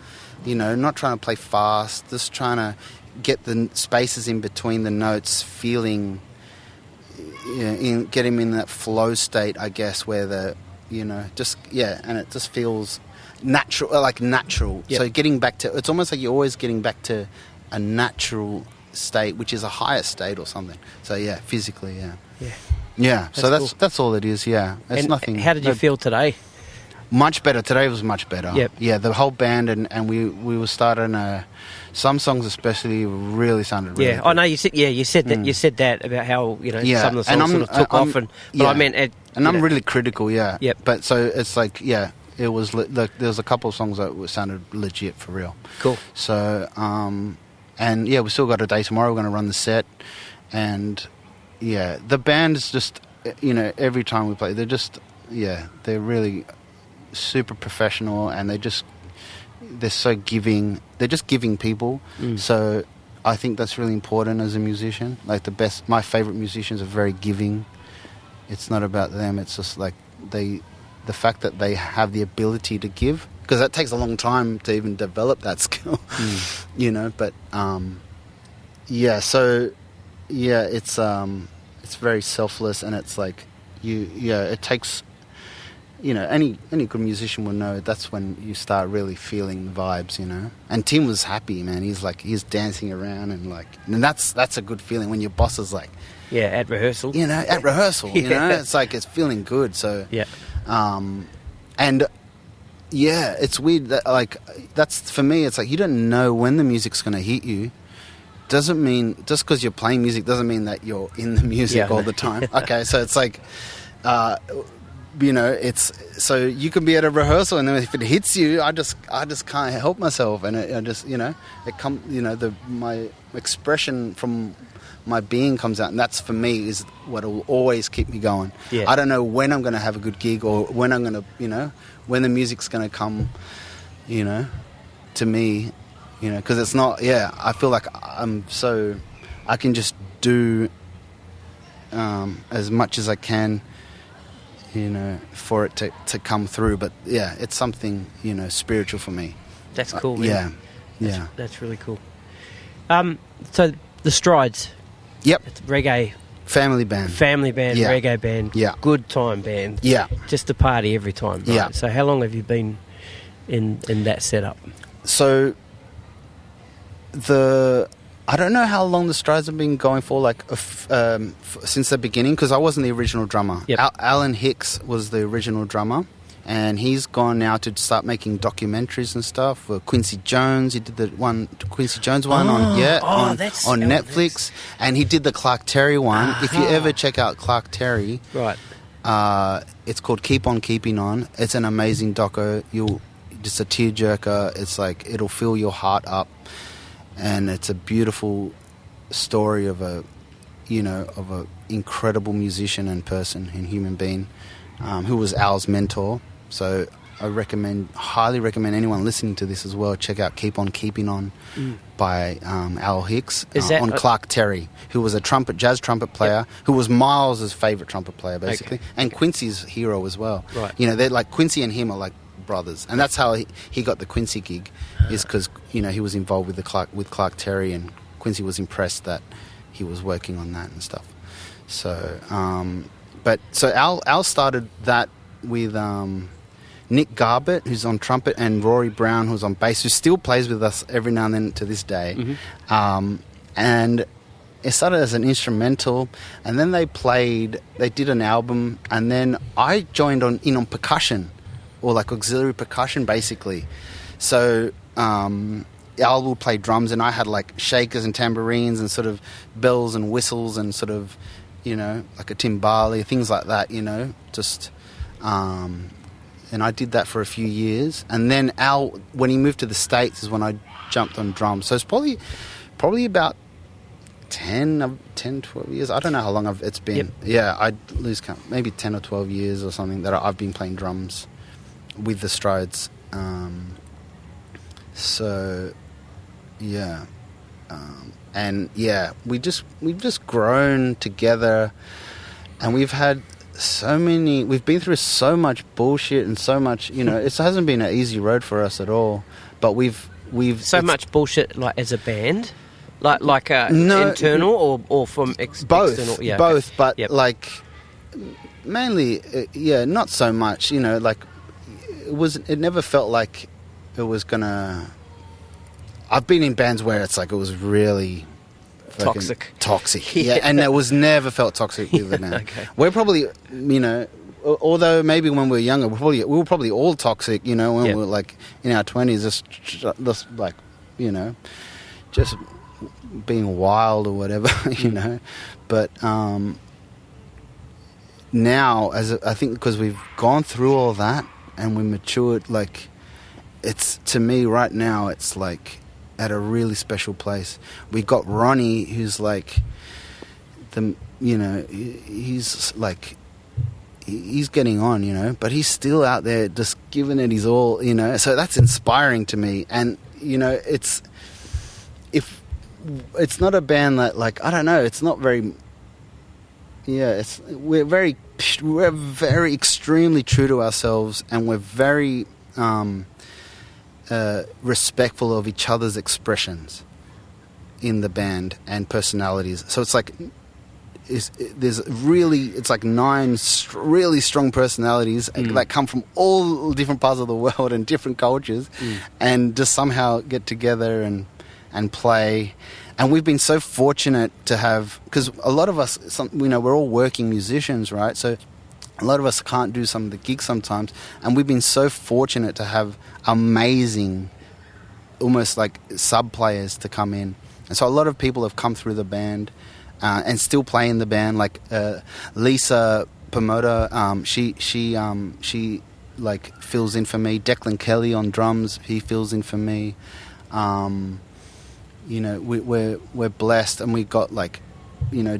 not trying to play fast, just trying to get the spaces in between the notes, feeling, get him in that flow state, I guess, where and it just feels natural, natural. Yep. So getting back to, it's almost like you're always getting back to a natural state, which is a higher state or something. So physically, So that's all it is. Yeah, it's nothing. How did you feel today? Much better. Today was much better. Yep. Yeah, the whole band and we were starting some songs especially really sounded really good. I know you said that you said that about how some of the songs sort of took off, but I meant I'm really critical. Yep. But so it's like it was there was a couple of songs that sounded legit for real. Cool. So and we still got a day tomorrow. We're going to run the set, and the band is just every time we play they're just they're really super professional, and they're so giving. They're just giving people. So I think that's really important as a musician. Like my favorite musicians are very giving. It's not about them. It's just like the fact that they have the ability to give, because that takes a long time to even develop that skill. But it's it's very selfless, and it's like it takes, any good musician will know that's when you start really feeling the vibes, And Tim was happy, man. He's dancing around and that's a good feeling when your boss is like, yeah, at rehearsal, at rehearsal, it's like it's feeling good. So yeah, and yeah, it's weird that that's for me. It's like you don't know when the music's going to hit you. Doesn't mean just because you're playing music doesn't mean that you're in the music all the time. Okay, so it's like, it's so you can be at a rehearsal and then if it hits you, I just can't help myself, and I just it comes my expression from my being comes out, and that's for me is what will always keep me going. Yeah. I don't know when I'm going to have a good gig or when I'm going to when the music's going to come, to me. Because it's not, I feel like I can just do as much as I can, for it to come through. But, it's something, spiritual for me. That's cool, man. Yeah. That's really cool. So, the Strides. Yep. It's reggae. Family band, reggae band. Yeah. Good time band. Yeah. Just a party every time, right? Yeah. So, how long have you been in that setup? So... I don't know how long the Strides have been going for, since the beginning, because I wasn't the original drummer. Yep. Alan Hicks was the original drummer, and he's gone now to start making documentaries and stuff for Quincy Jones. He did the Quincy Jones one on Netflix, and he did the Clark Terry one. If you ever check out Clark Terry, right, it's called Keep On Keeping On. It's an amazing doco. Just a tearjerker. It's like it'll fill your heart up. And it's a beautiful story of a incredible musician and person and human being, who was Al's mentor. So I highly recommend anyone listening to this as well, check out Keep On Keeping On by Al Hicks on Clark Terry, who was a jazz trumpet player, who was Miles' favourite trumpet player, basically, and Quincy's hero as well. Right. They're like Quincy and him are like brothers, and that's how he got the Quincy gig, is because he was involved with Clark Terry, and Quincy was impressed that he was working on that and stuff. So, Al started that with Nick Garbett, who's on trumpet, and Rory Brown, who's on bass, who still plays with us every now and then to this day. Mm-hmm. And it started as an instrumental, and then they did an album, and then I joined in on percussion, or like auxiliary percussion, basically. So Al will play drums, and I had like shakers and tambourines and sort of bells and whistles and sort of, like a timbali, things like that, just... and I did that for a few years. And then Al, when he moved to the States, is when I jumped on drums. So it's probably about 10, 12 years. I don't know how long it's been. Yep. Yeah, I'd lose count. Maybe 10 or 12 years or something that I've been playing drums with the Strides. So, yeah. And, yeah, we've just grown together, and we've had... we've been through so much bullshit and so much, it hasn't been an easy road for us at all, but we've much bullshit, like as a band, internal or from both, external. Yeah, both, okay. But yep. like mainly, not so much, like it never felt like it was gonna. I've been in bands where it's like it was really toxic. Yeah, and it was never felt toxic with it now. Okay. We're probably, although maybe when we were younger, we were probably all toxic, when we were like in our 20s, just like, just being wild or whatever, But now, I think because we've gone through all that and we matured, like, it's, to me right now, it's like, at a really special place. We got Ronnie, who's like he's like, he's getting on, but he's still out there just giving it his all, so that's inspiring to me. And it's not a band that, like, I don't know, it's not very, we're very extremely true to ourselves, and we're very respectful of each other's expressions in the band and personalities. So it's like it's like 9 really strong personalities that come from all different parts of the world and different cultures, and just somehow get together and play. And we've been so fortunate to have, because a lot of us, we're all working musicians, right? So a lot of us can't do some of the gigs sometimes, and we've been so fortunate to have amazing, almost like sub players to come in. And so a lot of people have come through the band and still play in the band. Like Lisa Pomoda, she like fills in for me. Declan Kelly on drums, he fills in for me. We're blessed, and we got like,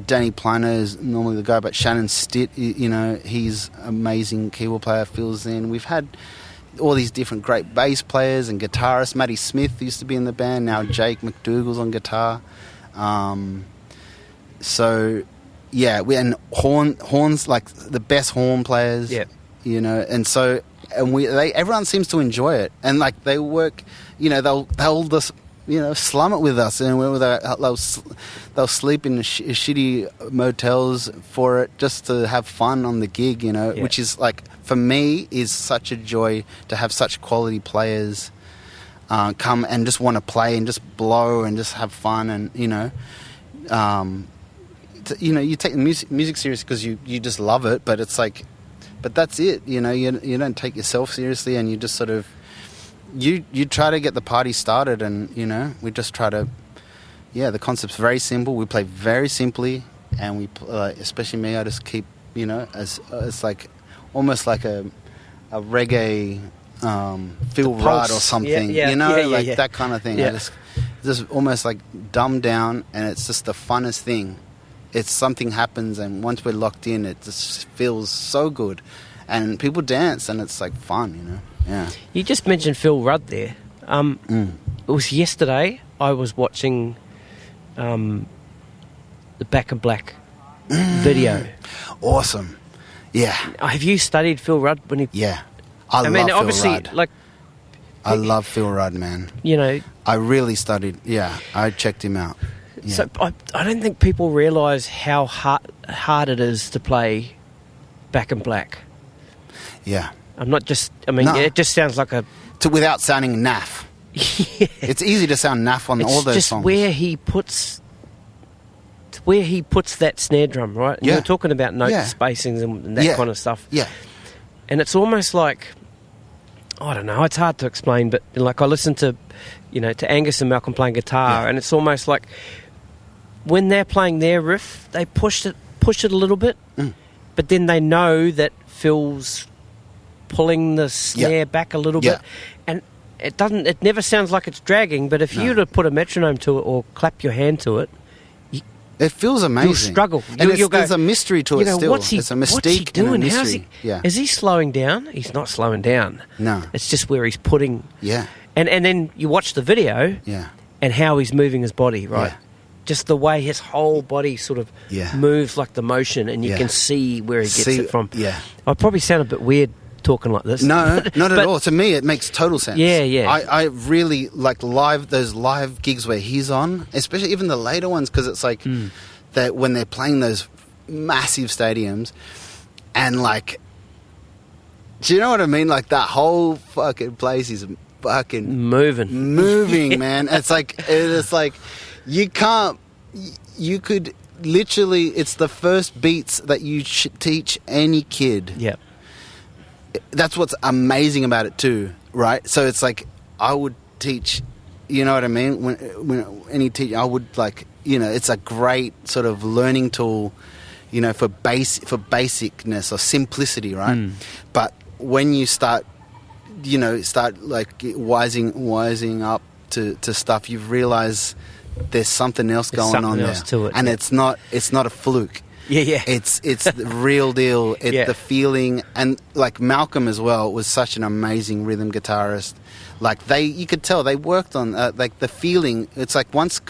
Danny Planner is normally the guy, but Shannon Stitt, he's amazing keyboard player, fills in. We've had all these different great bass players and guitarists. Matty Smith used to be in the band. Now Jake McDougall's on guitar. And horns, like the best horn players. Yeah. And so everyone seems to enjoy it, and like they work. They'll just slum it with us, and they'll sleep in shitty motels for it just to have fun on the gig, which is like, for me, is such a joy to have such quality players come and just want to play and just blow and just have fun, and you take the music serious because you just love it, but it's like, but that's it, you don't take yourself seriously, and you just sort of you try to get the party started, and we just try to, the concept's very simple. We play very simply, and we especially me, I just keep as it's like almost like a reggae Phil Rudd or something, that kind of thing. I just almost like dumbed down, and it's just the funnest thing. It's something happens, and once we're locked in, it just feels so good, and people dance, and it's like fun, Yeah. You just mentioned Phil Rudd there. It was yesterday. I was watching the Back in Black video. Awesome. Yeah. Have you studied Phil Rudd when he? Yeah. I love obviously, Phil Rudd. like, I love Phil Rudd, man. I really studied. Yeah, I checked him out. Yeah. So I don't think people realise how hard it is to play Back in Black. Yeah. I'm not just. It just sounds like a. Without sounding naff. Yeah. It's easy to sound naff on all those songs. It's just where he puts that snare drum, right? And yeah. You're talking about note spacings and that kind of stuff. Yeah. And it's almost like, I don't know, it's hard to explain, but like I listen to, to Angus and Malcolm playing guitar, and it's almost like when they're playing their riff, they push it a little bit, but then they know that Phil's pulling the snare back a little bit, and it never sounds like it's dragging, but if you were to put a metronome to it or clap your hand to it, it feels amazing. You'll struggle. And there's a mystery to it still. It's a mystique. What's he doing? And a mystery. Is he slowing down? He's not slowing down. No. It's just where he's putting... Yeah. And then you watch the video and how he's moving his body, right? Yeah. Just the way his whole body sort of moves, like the motion, and you can see where he gets it from. Yeah. I probably sound a bit weird talking like this. No, not at all. To me, it makes total sense. Yeah. I really like those live gigs where he's on, especially even the later ones, because it's like that when they're playing those massive stadiums, and like, do you know what I mean? Like that whole fucking place is fucking moving, man. It's like you could literally. It's the first beats that you should teach any kid. Yeah. That's what's amazing about it too, right? So it's like I would teach, you know what I mean? When any teacher, I would like, it's a great sort of learning tool, for basicness or simplicity, right? But when you start like wising up to stuff, you realise there's something else going on there, to it, and it's not a fluke. Yeah. It's the real deal. The feeling, and like Malcolm as well was such an amazing rhythm guitarist. Like you could tell they worked on like the feeling. It's like once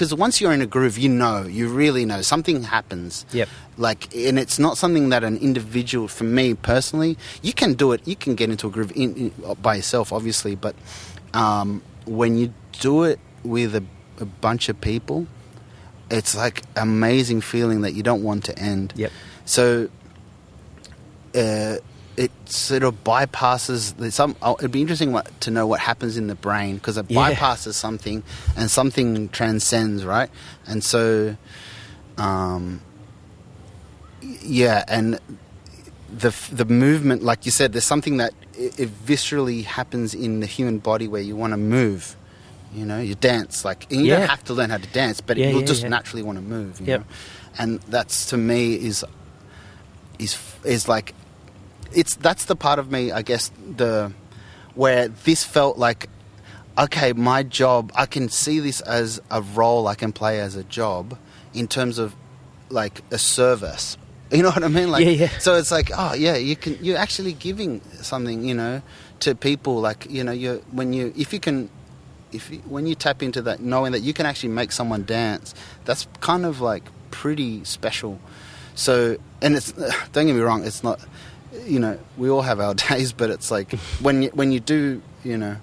you're in a groove, you really know something happens. Yep. Like, and it's not something that an individual. For me personally, you can do it. You can get into a groove by yourself, obviously, but when you do it with a bunch of people, it's like amazing feeling that you don't want to end. Yep. So it sort of bypasses it'd be interesting to know what happens in the brain, because it bypasses something and something transcends, right? And so and the movement, like you said, there's something that it viscerally happens in the human body where you want to move. You know, you dance, like, and you don't have to learn how to dance, but you'll just naturally want to move. You know? And that's, to me, is like, that's the part of me, I guess, where this felt like, okay, my job, I can see this as a role I can play as a job in terms of like a service. You know what I mean? Like, so it's like, oh yeah, you're actually giving something, you know, to people. Like, you know, when you tap into that, knowing that you can actually make someone dance, that's kind of like pretty special. So, and it's, don't get me wrong, it's not, you know, we all have our days, but it's like when you do, you know,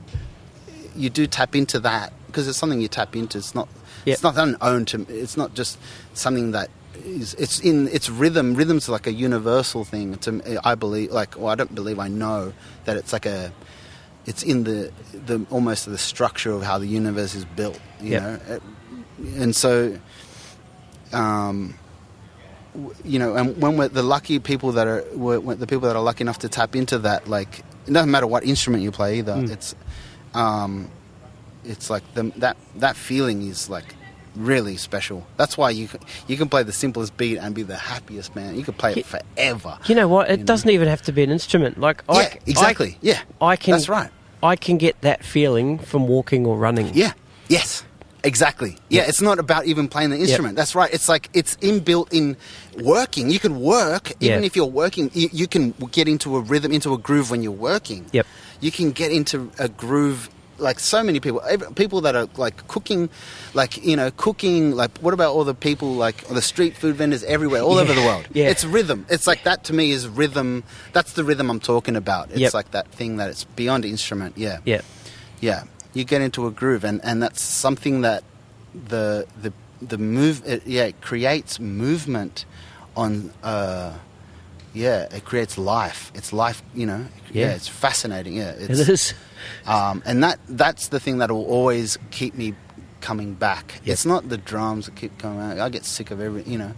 you do tap into that, because it's something you tap into. It's not unowned to. It's not just something that is. It's rhythm. Rhythm's like a universal thing. I believe, like, well, I don't believe, I know that it's like it's in the almost the structure of how the universe is built. You know, and so. You know, and when we're the lucky people that are the people that are lucky enough to tap into that, like, it doesn't matter what instrument you play either. It's like that feeling is like really special. That's why you can play the simplest beat and be the happiest man. You can play it forever. You know what? It doesn't even have to be an instrument. Like, exactly. I can. That's right. I can get that feeling from walking or running. Yeah. Yes. Exactly. Yeah, it's not about even playing the instrument. That's right. It's like it's inbuilt in working. You can work, even if you're working, you can get into a rhythm, into a groove when you're working. Yep. You can get into a groove, like so many people that are like cooking, like, you know, like, what about all the people, like the street food vendors everywhere, all over the world? Yeah. It's rhythm. It's like, that to me is rhythm. That's the rhythm I'm talking about. It's like that thing that it's beyond instrument. Yeah. Yeah. Yeah. You get into a groove, and that's something that the move. It creates movement on. It creates life. It's life. You know. Yeah. It's fascinating. Yeah. It is. And that's the thing that will always keep me coming back. Yep. It's not the drums that keep coming out. I get sick of every. You know.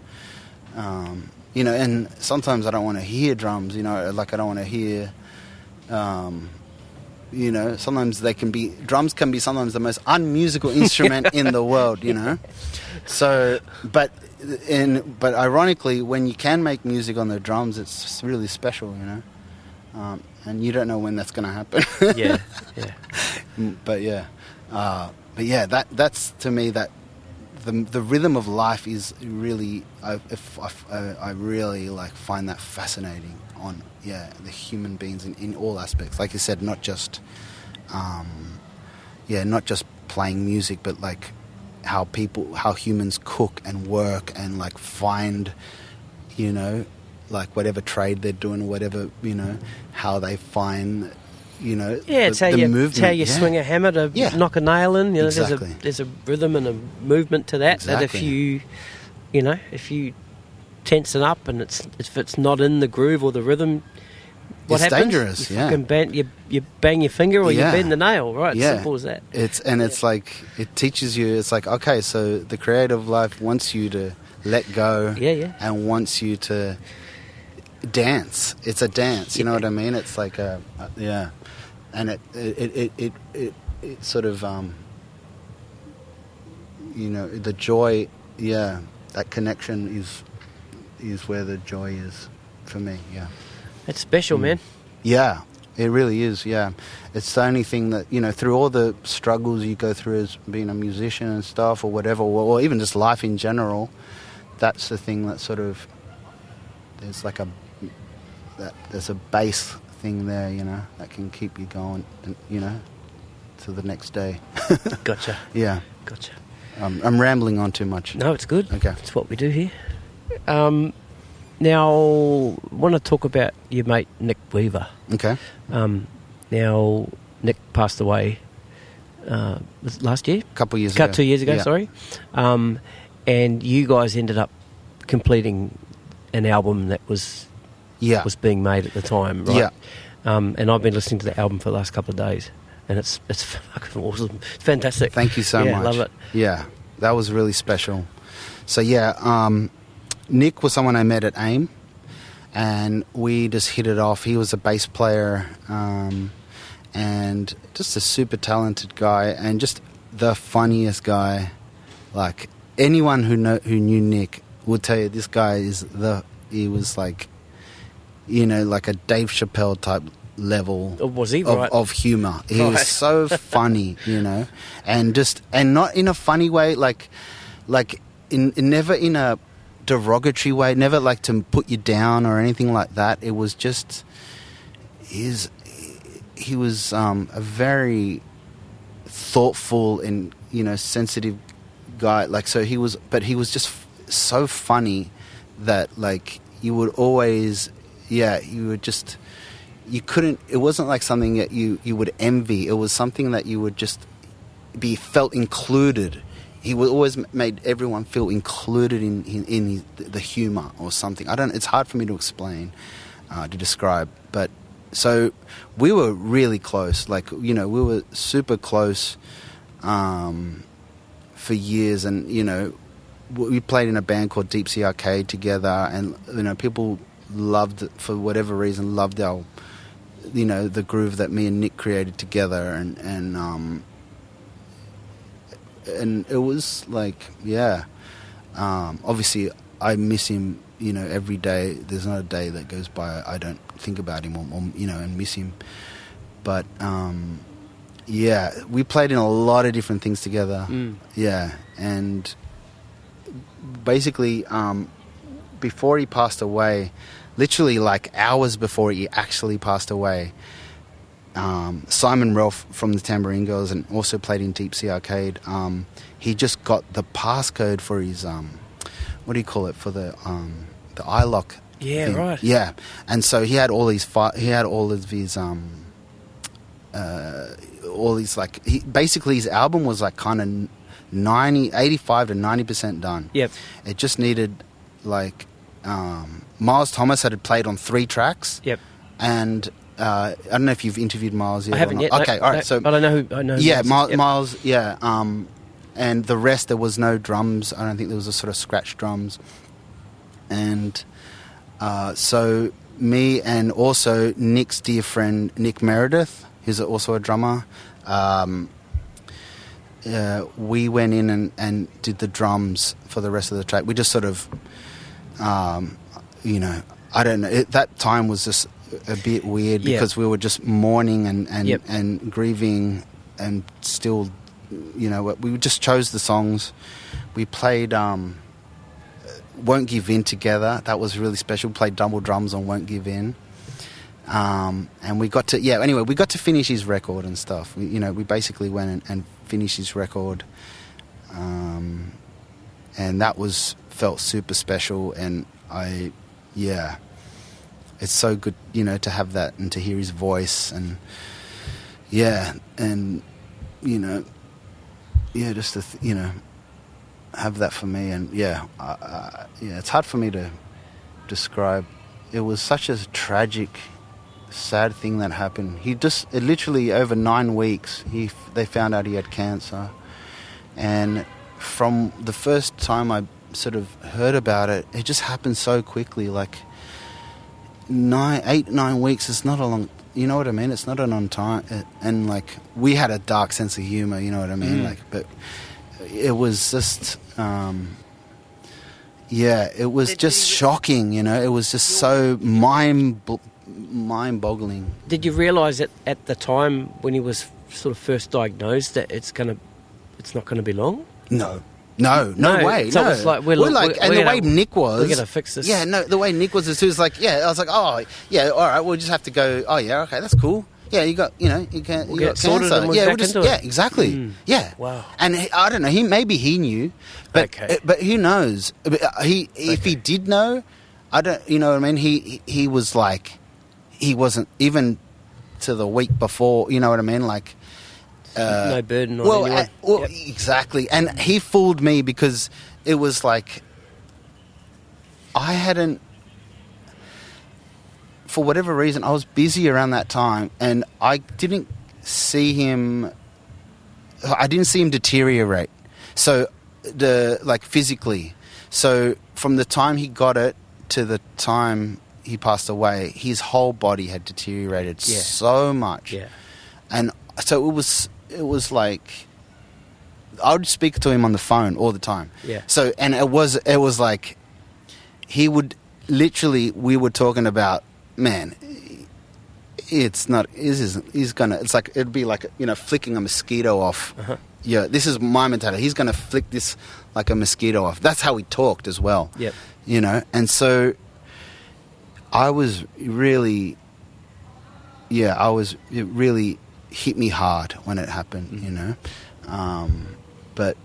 And sometimes I don't want to hear drums. You know, like I don't want to hear. You know, sometimes drums can be sometimes the most unmusical instrument in the world, you know. So, but ironically, when you can make music on the drums, it's really special, you know. And you don't know when that's going to happen. That's to me that the rhythm of life is really, I really like find that fascinating on the human beings in all aspects, like you said, not just playing music, but like how humans cook and work and like find, you know, like whatever trade they're doing, whatever, you know, how they find, you know, it's how you swing a hammer to knock a nail in. You know, exactly. There's a rhythm and a movement to that. Exactly. That if you tension up and if it's not in the groove or the rhythm, what happens? Dangerous. You bang your finger or you bend the nail. Right, simple as that. It's like it teaches you. It's like, okay, so the creative life wants you to let go. And wants you to dance. It's a dance. You know what I mean? It's like and it sort of you know, the joy. Yeah, that connection is where the joy is for me. Yeah. It's special, man. Yeah, it really is, yeah. It's the only thing that, you know, through all the struggles you go through as being a musician and stuff or whatever, or even just life in general, that's the thing that sort of, there's a base thing there, you know, that can keep you going, you know, to the next day. Gotcha. Yeah. Gotcha. I'm rambling on too much. No, it's good. Okay. It's what we do here. Now, I want to talk about your mate Nick Weaver. Okay. Now, Nick passed away last year? A couple of years ago. 2 years ago, sorry. and you guys ended up completing an album that was being made at the time, right? Yeah. And I've been listening to the album for the last couple of days, and it's fucking awesome. It's fantastic. Thank you so much. Love it. Yeah, that was really special. So Nick was someone I met at AIM, and we just hit it off. He was a bass player, and just a super talented guy, and just the funniest guy. Like, anyone who knew Nick would tell you this guy he was like, like a Dave Chappelle type level was he, of humor. He was so funny, and not in a funny way, like never in a derogatory way, never like to put you down or anything like that. It was just he was a very thoughtful and sensitive guy. Like, so he was just so funny that like you would always you couldn't, it wasn't like something that you would envy. It was something that you would just felt included. He would always made everyone feel included in the humor or something. It's hard for me to explain, to describe. But so we were really close. Like, we were super close for years, and we played in a band called Deep Sea Arcade together, and people loved, for whatever reason, loved our the groove that me and Nick created together, and it was like, obviously I miss him, every day. There's not a day that goes by I don't think about him or and miss him. But we played in a lot of different things together. And basically before he passed away, literally like hours before he actually passed away, Simon Ralph from the Tambourine Girls, and also played in Deep Sea Arcade, he just got the passcode for his what do you call it, for the alot thing. Right. Yeah, and so he had all these basically his album was like kind of 85 to 90% done. Yep. It just needed like Miles Thomas had played on 3 tracks. Yep. And I don't know if you've interviewed Miles yet. I haven't yet. Okay, all right. So, but I know who. Yeah, Miles. Yeah. And the rest, there was no drums. I don't think there was a sort of scratch drums. And so me and also Nick's dear friend Nick Meredith, who's also a drummer, we went in and did the drums for the rest of the track. We just sort of, I don't know. That time was just a bit weird because we were just mourning and grieving, and still, we just chose the songs. We played Won't Give In together. That was really special. We played double drums on Won't Give In. And we got to, we got to finish his record and stuff. We basically went and finished his record. And that felt super special. And it's so good, to have that and to hear his voice, and just to, have that for me. And it's hard for me to describe. It was such a tragic, sad thing that happened. It literally over 9 weeks, they found out he had cancer. And from the first time I sort of heard about it, it just happened so quickly. Like 9 weeks is not a long, you know what I mean? It's not a long time. And like, we had a dark sense of humor, you know what I mean? Like, but it was just, it was just shocking, It was just so mind-boggling. Did you realise that at the time when he was sort of first diagnosed that it's not going to be long? No way. So no. It's like the way Nick was, we're going to fix this. Yeah, no, the way Nick was, it was like, I was like, oh, yeah, all right, we'll just have to go. Oh, yeah, okay, that's cool. Yeah, you got, you got cancer. Exactly. Yeah. Wow. And I don't know. Maybe he knew, but who knows? If he did know, I don't. You know what I mean? He was like, he wasn't even to the week before. You know what I mean? Like. No burden on anyone. Exactly. And he fooled me because it was like I hadn't, for whatever reason, I was busy around that time, and I didn't see him deteriorate. So physically. So from the time he got it to the time he passed away, his whole body had deteriorated so much. Yeah. And so it was like I would speak to him on the phone all the time. Yeah. So and it was like he would literally, we were talking about, man, it's like it'd be like, flicking a mosquito off. Uh-huh. Yeah, this is my mentality. He's going to flick this like a mosquito off. That's how he talked as well. Yep. And so I was really, it really hit me hard when it happened, but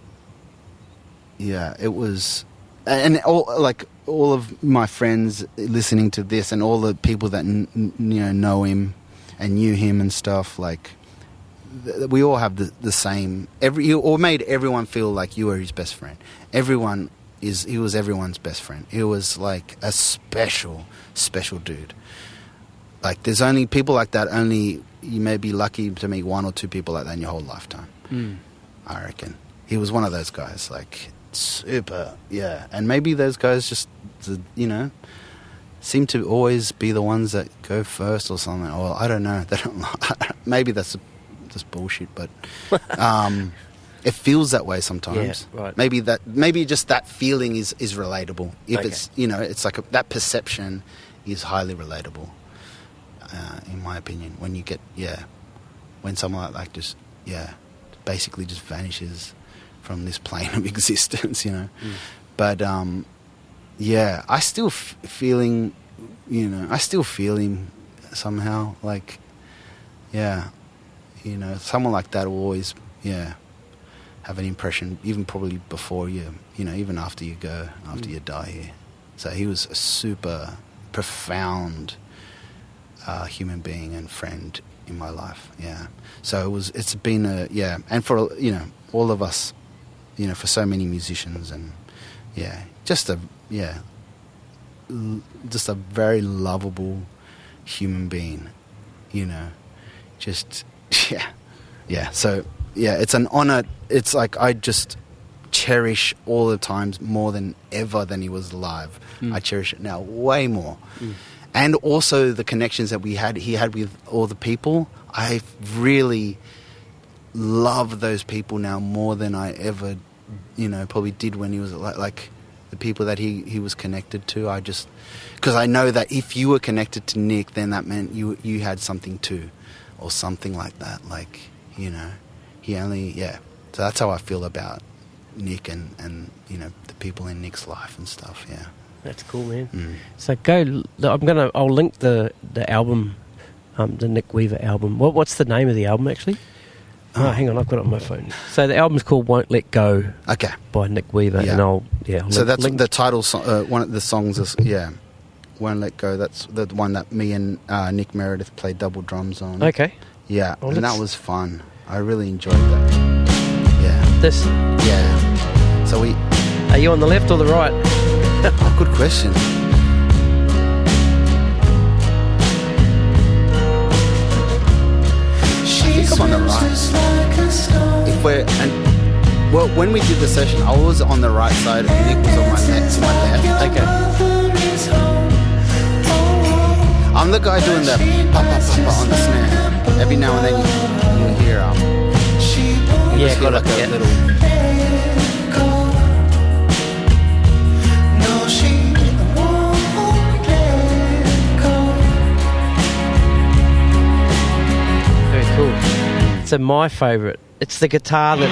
yeah, it was, and all of my friends listening to this and all the people that know him and knew him and stuff, like we all have the same. Or made everyone feel like you were his best friend. He was everyone's best friend. He was like a special dude. Like there's only people like that. Only you may be lucky to meet one or two people like that in your whole lifetime. I reckon he was one of those guys. Like super, yeah. And maybe those guys just, seem to always be the ones that go first or something. Or I don't know. Maybe that's just bullshit, but it feels that way sometimes. Yeah, right. Maybe just that feeling is relatable. If it's it's like that perception is highly relatable, in my opinion. When you get when someone like just basically just vanishes from this plane of existence, But I still feeling, I still feel him somehow. Like, someone like that will always, have an impression, even probably before you, even after you go, after you die here. So he was a super profound human being and friend in my life. Yeah. So it's been and for all of us, for so many musicians, and just a very lovable human being, just so it's an honor. It's like I just cherish all the times more than ever than he was alive. I cherish it now way more. And also the connections that he had with all the people. I really love those people now more than I ever, probably did when he was like the people that he was connected to. Because I know that if you were connected to Nick, then that meant you had something too, or something like that. Like, he only, So that's how I feel about Nick and the people in Nick's life and stuff. Yeah. That's cool, man. So I'll link the album, the Nick Weaver album. What's the name of the album actually? Oh, hang on, I've got it on my phone. So the album's called "Won't Let Go." Okay. By Nick Weaver, and I'll so that's link. The title song. One of the songs is "Won't Let Go." That's the one that me and Nick Meredith played double drums on. Okay. Yeah, and that was fun. I really enjoyed that. Yeah. This. Yeah. So we. Are you on the left or the right? Good question. I think I'm on the right. When we did the session, I was on the right side and Nick was on my left. Okay. I'm the guy doing the pa-pa-pa-pa on the snare. Every now and then you'll hear got like it. A little. Cool. So my favourite, it's the guitar that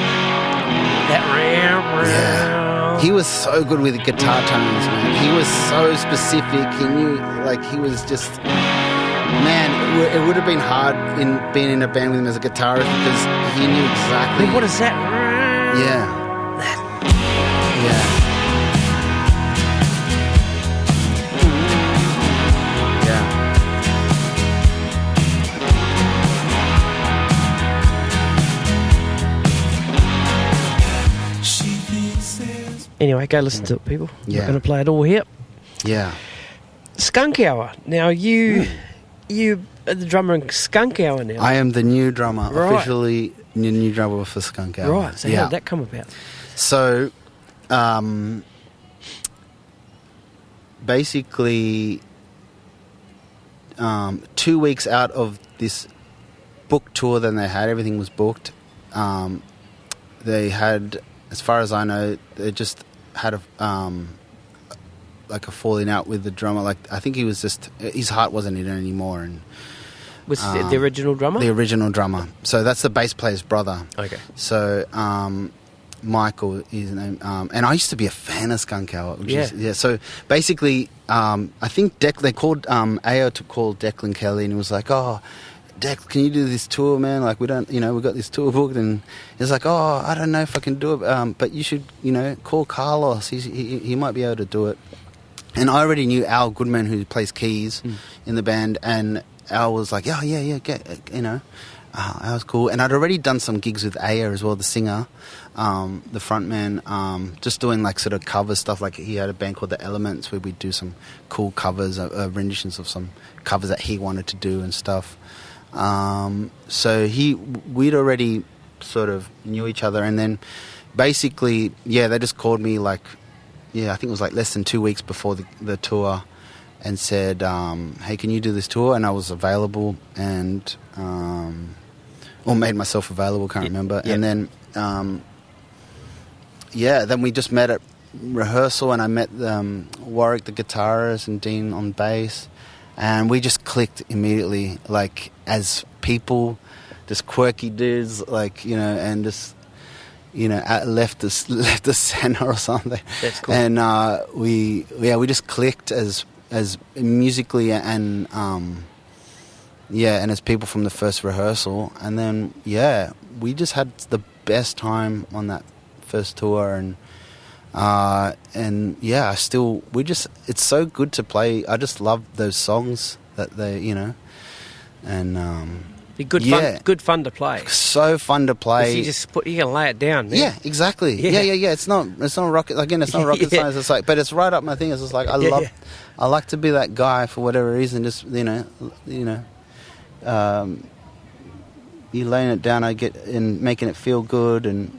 He was so good with guitar tones, man. He was so specific. He knew, he was just, man. It would have been hard in being in a band with him as a guitarist because he knew exactly. What is that? Yeah. Anyway, go listen to it, people. Yeah. We're going to play it all here. Yeah. Skunkhour. Now, you are the drummer in Skunkhour now. I am the new drummer, Right. officially new drummer for Skunkhour. Right, so how did that come about? So, basically, 2 weeks out of this book tour that they had, everything was booked. They had, as far as I know, they just had like a falling out with the drummer. Like, I think he was just, his heart wasn't in it anymore. And Was the original drummer? the original drummer. So that's the bass player's brother. Okay. So Michael is his name, and I used to be a fan of Skunkhour. So basically, I think they called AO to call Declan Kelly, and he was like, "Oh, Deck, can you do this tour, man? Like, we don't, we got this tour booked." And he's like, "Oh, I don't know if I can do it, but you should, call Carlos. He might be able to do it." And I already knew Al Goodman, who plays keys in the band, and Al was like, "Oh, yeah, that was cool." And I'd already done some gigs with Aya as well, the singer, the frontman, just doing like sort of cover stuff. Like, he had a band called The Elements where we'd do some cool covers, renditions of some covers that he wanted to do and stuff. So we'd already sort of knew each other, and then basically, they just called me like, I think it was like less than 2 weeks before the tour, and said, "Hey, can you do this tour?" And I was available, and or made myself available, can't remember. And then, then we just met at rehearsal, and I met Warwick, the guitarist, and Dean on bass, and we just clicked immediately, like, as people, just quirky dudes, like, and just, left the center or something. That's cool. And we just clicked as musically and and as people from the first rehearsal, and then we just had the best time on that first tour, and it's so good to play. I just love those songs that they and good fun to play. So fun to play. You can lay it down. Man. Yeah, exactly. Yeah. It's not rocket. Again, it's not rocket science. It's like, but it's right up my thing. It's just like I like to be that guy for whatever reason. Just you laying it down, I get in making it feel good, and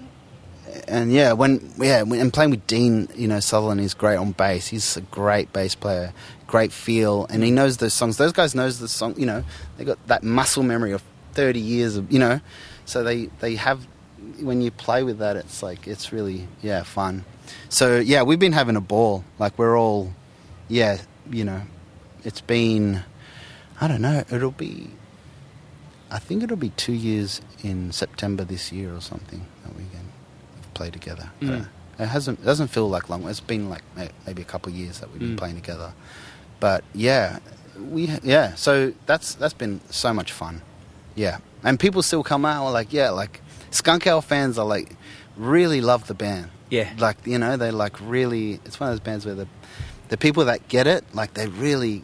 when playing with Dean, Sutherland is great on bass. He's a great bass player, great feel, and he knows those songs. Those guys knows the song. They got that muscle memory of 30 years of so they have. When you play with that, it's like, it's really fun. So we've been having a ball. Like, we're all it's been, I don't know, I think it'll be 2 years in September this year or something that we can play together. It doesn't feel like long. It's been like maybe a couple of years that we've been playing together. But so that's been so much fun. Yeah. And people still come out and like Skunkhour fans are like, really love the band. Yeah. Like, they like really, it's one of those bands where the people that get it, like, they really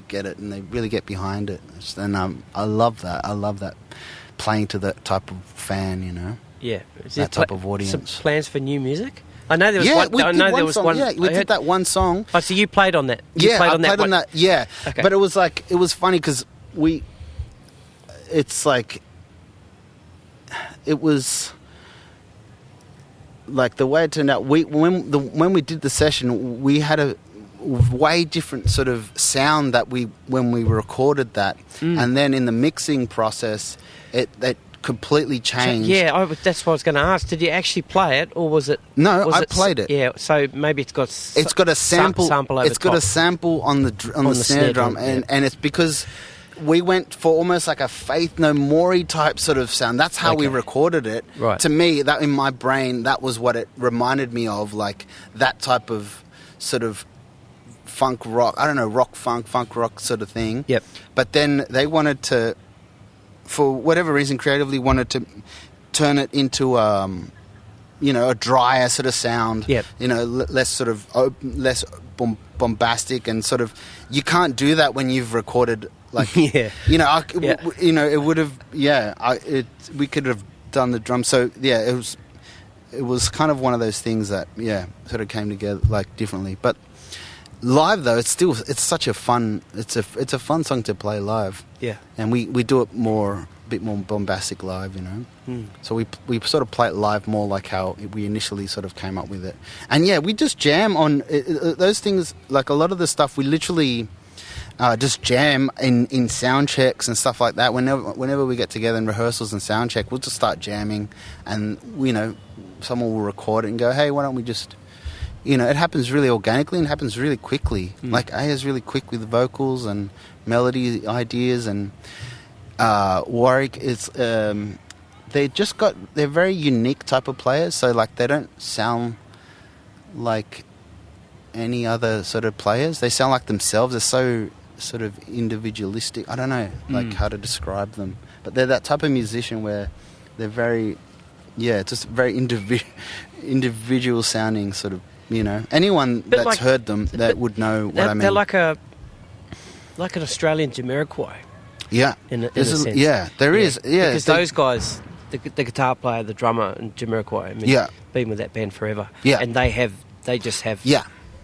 get it, and they really get behind it. And I love that. I love that, playing to that type of fan, Yeah. That type of audience. Some plans for new music? I know there was one. Yeah, we did that one song. Oh, so you played on that? I played on that. Yeah. Okay. But it was funny because it's like, it was like the way it turned out. When we did the session, we had a way different sort of sound when we recorded that, and then in the mixing process, it completely changed. Yeah, that's what I was going to ask. Did you actually play it, or was it? No, I played it. Yeah, so maybe it's got a sample. It's got a sample on the snare drum, and it's because we went for almost like a Faith No More type sort of sound. That's how we recorded it. Right. To me, that in my brain, that was what it reminded me of, like that type of sort of funk rock. I don't know, funk rock sort of thing. Yep. But then they wanted to, for whatever reason, creatively wanted to turn it into a drier sort of sound. Yep. Less sort of less bombastic, and sort of, you can't do that when you've recorded. Like, it would have, we could have done the drum. So, it was, it was kind of one of those things that sort of came together like differently. But live though, it's such a fun fun song to play live. Yeah. And we do it a bit more bombastic live, you know. So we sort of play it live more like how we initially sort of came up with it. And yeah, we just jam on those things. Like a lot of the stuff we literally just jam in sound checks and stuff like that. Whenever we get together in rehearsals and sound check, we'll just start jamming, and you know, someone will record it and go, hey, why don't we just, you know, it happens really organically and happens really quickly. Like Aya's really quick with vocals and melody ideas, and Warwick is they're very unique type of players, so like they don't sound like any other sort of players. They sound like themselves. They're so sort of individualistic. I don't know like how to describe them, but they're that type of musician where they're very just very individual sounding, sort of, you know. Anyone that's like, heard them that would know what I mean. They're like an Australian Jamiroquai. Yeah. In a sense. Yeah, there is. Yeah. Because those guys, the guitar player, the drummer, and Jamiroquai, I mean, been with that band forever. Yeah. And they just have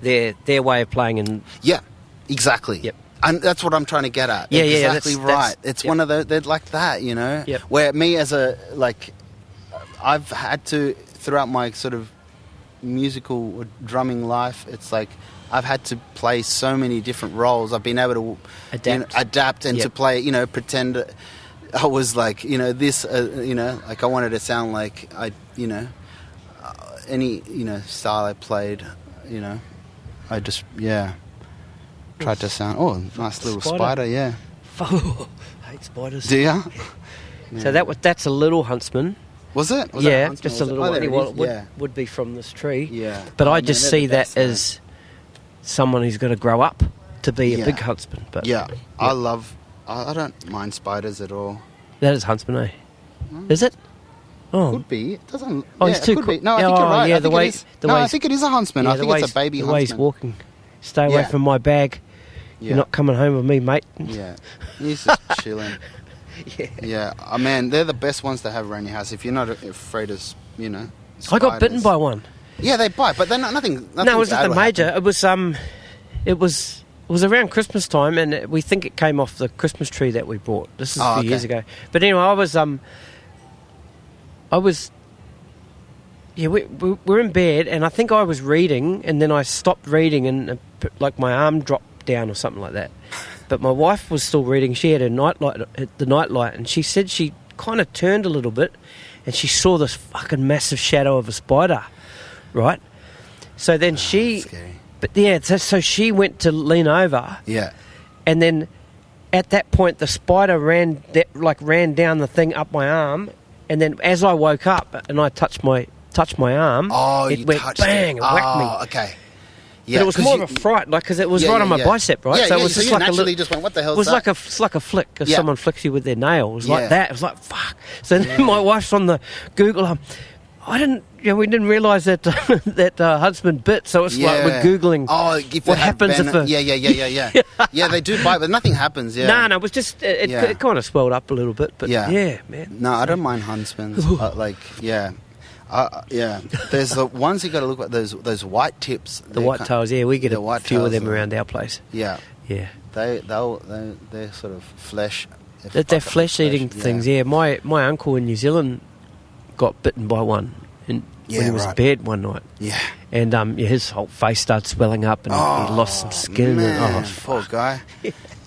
their way of playing. And yeah, exactly. Yep. And that's what I'm trying to get at. Yeah, exactly right. It's one of those, they're like that, you know. Yep. Where me as I've had to, throughout my sort of musical or drumming life, it's like I've had to play so many different roles. I've been able to adapt and to play, you know, pretend I was like, you know, this, you know, like I wanted to sound like any, you know, style I played, you know, I just, tried to sound, nice little spider, I hate spiders. Do ya? So that's a little huntsman. Was it? Just a little one. Well, it would be from this tree. Yeah. But I just see that as someone who's going to grow up to be a big huntsman. But I don't mind spiders at all. That is huntsman, eh? Is it? Oh, could be. It doesn't. Oh, he's too quick. No, I think you're right. Yeah, I think it is a huntsman. I think it's a baby huntsman. The way he's walking. Stay away from my bag. Yeah. You're not coming home with me, mate. Yeah. He's just chilling. Yeah. Oh, man, they're the best ones to have around your house if you're not afraid of, you know, spiders. I got bitten by one. Yeah, they bite, but they're nothing. No, it wasn't the major. It was around Christmas time, and we think it came off the Christmas tree that we bought. This is a few years ago. But anyway, we're in bed, and I think I was reading, and then I stopped reading, and like my arm dropped down or something like that. But my wife was still reading. She had the nightlight, and she said she kind of turned a little bit, and she saw this fucking massive shadow of a spider, right? So then scary. So she went to lean over, and then at that point the spider ran down the thing up my arm, and then as I woke up and I touched my arm, it went bang and whacked me. Okay. Yeah, but it was more of a fright, like, because it was right on my bicep, right? So it was just like just went, what the hell? It was like a flick. If someone flicks you with their nail, it was like that. It was like fuck. So then my wife's on the Google. We didn't realise that that huntsman bit. So it's like we're googling. What happens if a yeah, they do bite, but nothing happens. Yeah. No, it was just it kind of swelled up a little bit, but man. No, I don't mind huntsmen. There's the ones you got to look at, those white tips. The white tails, we get a few of them around our place. Yeah. They're sort of flesh. They're flesh-eating things. Yeah, my uncle in New Zealand got bitten by one when he was in bed one night. Yeah. And his whole face started swelling up, and he lost some skin. Man, and, poor guy.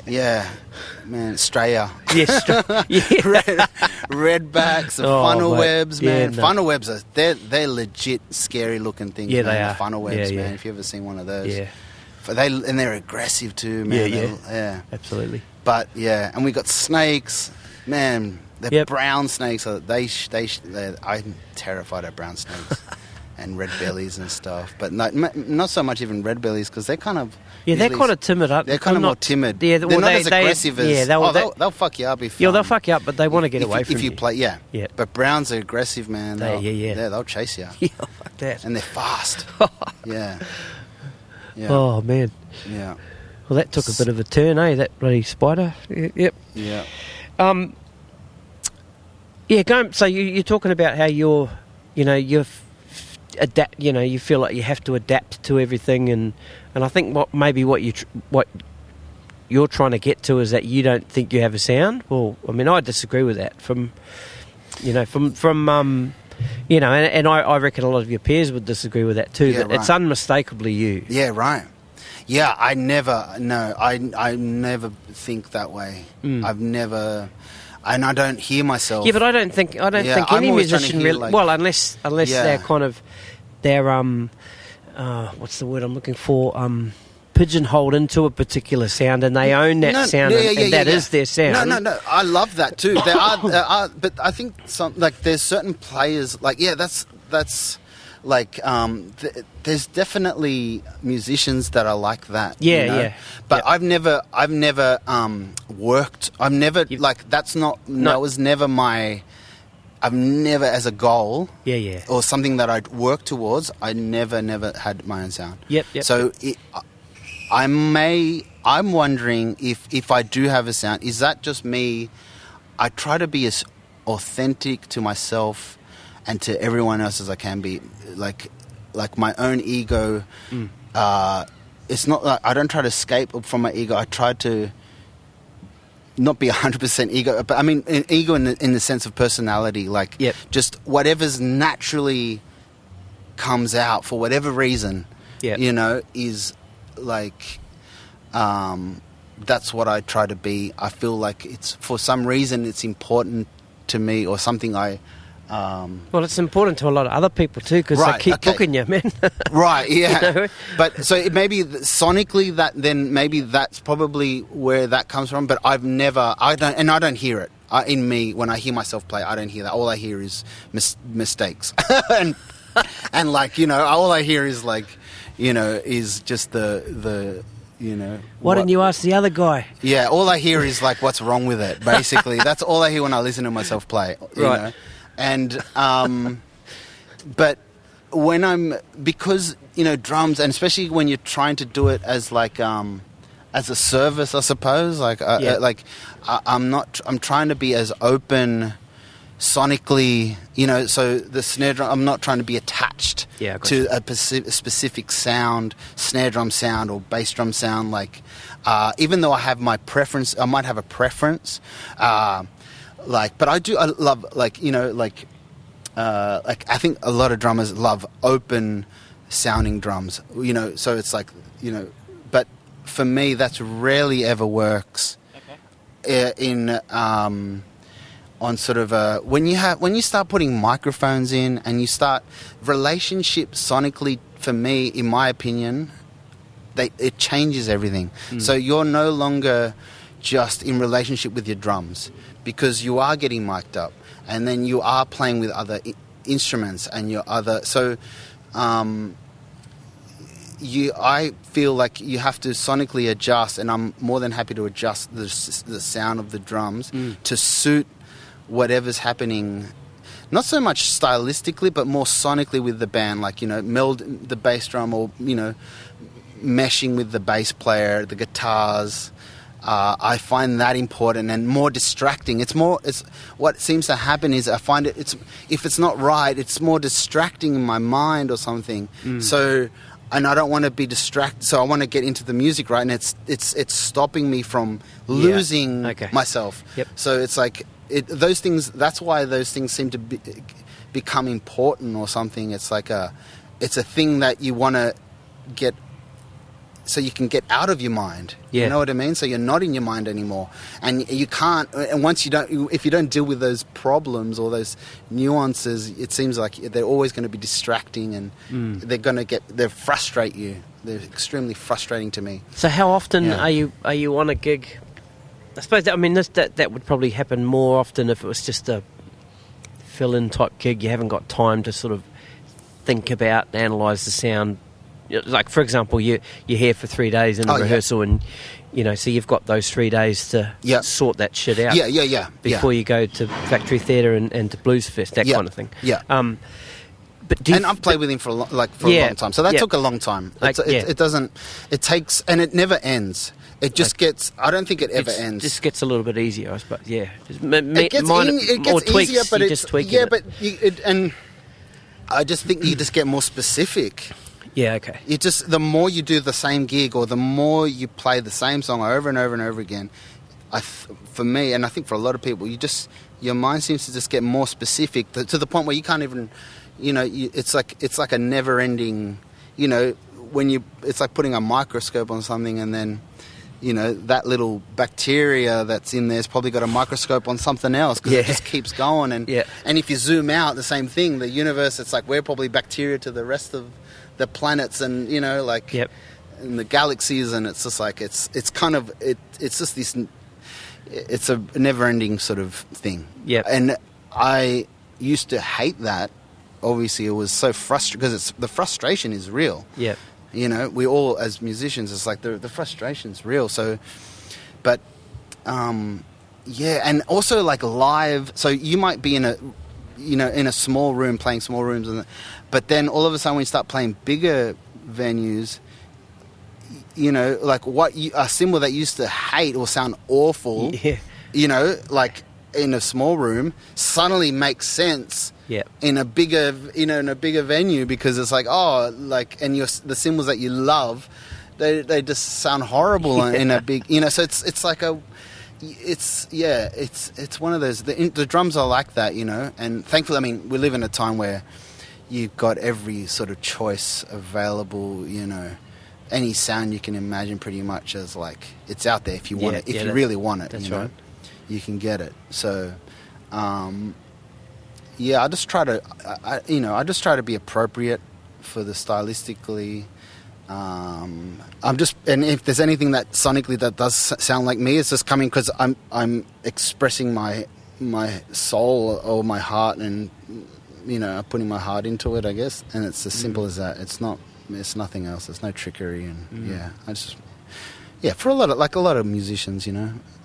Yeah. Man, Straya. Redbacks and funnel webs, man. Funnel webs they're legit scary looking things. Yeah, they are. Funnel webs, man. If you ever seen one of those. Yeah. And they're aggressive too, man. Yeah. Absolutely. But and we got snakes, man. They're brown snakes. I'm terrified of brown snakes. And red bellies and stuff, but not so much even red bellies, because they're kind of they're kind of timid. They're kind of more timid. Yeah, they're not as aggressive as they'll fuck you up if they'll fuck you up, but they want to get away from you. If you play, yeah. But browns are aggressive, man. They'll chase you. Yeah, fuck that. And they're fast. Yeah. Oh man. Yeah. Well, that took a bit of a turn, eh? That bloody spider. Yep. Yeah. So you're talking about how you're adapt. You know, you feel like you have to adapt to everything, and I think what you're trying to get to is that you don't think you have a sound. Well, I mean, I disagree with that. And I reckon a lot of your peers would disagree with that too. Yeah, that it's unmistakably you. Yeah, right. Yeah, I never think that way. I've never, and I don't hear myself. Yeah, but I don't think any musician really. Like, well, unless they're kind of what's the word I'm looking for? Pigeonholed into a particular sound, and they own that sound, and that is their sound. No. I love that too. There are, but I think there's certain players that's like there's definitely musicians that are like that. Yeah, you know? yeah. But I've never worked. I've never that was never my. I've never, as a goal, or something that I'd work towards. I never had my own sound. Yep. So I'm wondering if I do have a sound, is that just me? I try to be as authentic to myself and to everyone else as I can be. Like my own ego. It's not like I don't try to escape from my ego. I try to not be 100% ego, but I mean ego in the sense of personality. Like just whatever's naturally comes out for whatever reason. You know, is like that's what I try to be. I feel like it's for some reason it's important to me, or something I well, it's important to a lot of other people too, because they keep booking you, man. Right, yeah. You know? But so it maybe sonically maybe that's probably where that comes from. But I don't hear it in me when I hear myself play. I don't hear that. All I hear is mistakes, and like, you know, all I hear is like, you know, is just the you know. Why didn't you ask the other guy? Yeah, all I hear is like, what's wrong with it? Basically, that's all I hear when I listen to myself play. You know? And but when because you know, drums, and especially when you're trying to do it as like as a service, I suppose. Like I'm trying to be as open sonically, you know, so the snare drum, I'm not trying to be attached to a specific sound, snare drum sound or bass drum sound. Like, even though I have my preference, I might have a preference, but I love, like, you know, like I think a lot of drummers love open sounding drums, you know, so it's like, you know, but for me, that's rarely ever works on sort of when you start putting microphones in and you start relationships sonically, for me, in my opinion, it changes everything. So you're no longer just in relationship with your drums, because you are getting mic'd up, and then you are playing with other instruments and your other. So I feel like you have to sonically adjust, and I'm more than happy to adjust the sound of the drums to suit whatever's happening, not so much stylistically, but more sonically with the band. Like, you know, meld the bass drum, or, you know, meshing with the bass player, the guitars. I find that important and more distracting. It's what seems to happen is I find if it's not right, it's more distracting in my mind or something. So, and I don't want to be distracted. So I want to get into the music, right? And it's stopping me from losing myself. So it's like, those things. That's why those things seem to become important or something. It's like it's a thing that you want to get, so you can get out of your mind. You know what I mean? So you're not in your mind anymore, and you can't. And once if you don't deal with those problems or those nuances, it seems like they're always going to be distracting, and they frustrate you. They're extremely frustrating to me. So how often are you on a gig? I suppose that would probably happen more often if it was just a fill-in type gig. You haven't got time to sort of think about and analyse the sound. Like, for example, you're here for 3 days in a rehearsal, and, you know, so you've got those 3 days to sort that shit out. Before you go to Factory Theatre and to Bluesfest, that kind of thing. But I've played with him for a long time, so that took a long time. It takes, and it never ends. It just gets. I don't think it ever ends. It just gets a little bit easier, I suppose. Yeah, it gets tweaks, easier, but you just tweak it. But and I just think you just get more specific. Yeah, okay. You just, the more you do the same gig or the more you play the same song over and over and over again, for me, and I think for a lot of people, your mind seems to just get more specific to the point where you can't even, it's like a never-ending, it's like putting a microscope on something and then, that little bacteria that's in there's probably got a microscope on something else because it just keeps going. And if you zoom out, the same thing, the universe, it's like we're probably bacteria to the rest of the planets and, in the galaxies, and it's just like, it's just this, it's a never-ending sort of thing. Yeah. And I used to hate that. Obviously, it was so frustrating because the frustration is real. Yeah. We all, as musicians, it's like the frustration's real. So, but, and also like live. So you might be in a small room playing small rooms, but then all of a sudden when you start playing bigger venues, like a cymbal that used to hate or sound awful, like in a small room, suddenly makes sense. Yeah. In a bigger venue, because it's like, and the cymbals that you love, they just sound horrible in a big, so it's like it's one of those, the drums are like that, and thankfully, I mean, we live in a time where you've got every sort of choice available, any sound you can imagine pretty much as like, it's out there if you want it, if you really want it, that's right. You can get it. So, I just try to be appropriate for the stylistically. And if there's anything that sonically that does sound like me, it's just coming because I'm expressing my soul or my heart, and putting my heart into it, I guess. And it's as simple as that. It's nothing else. There's no trickery, and for a lot of musicians,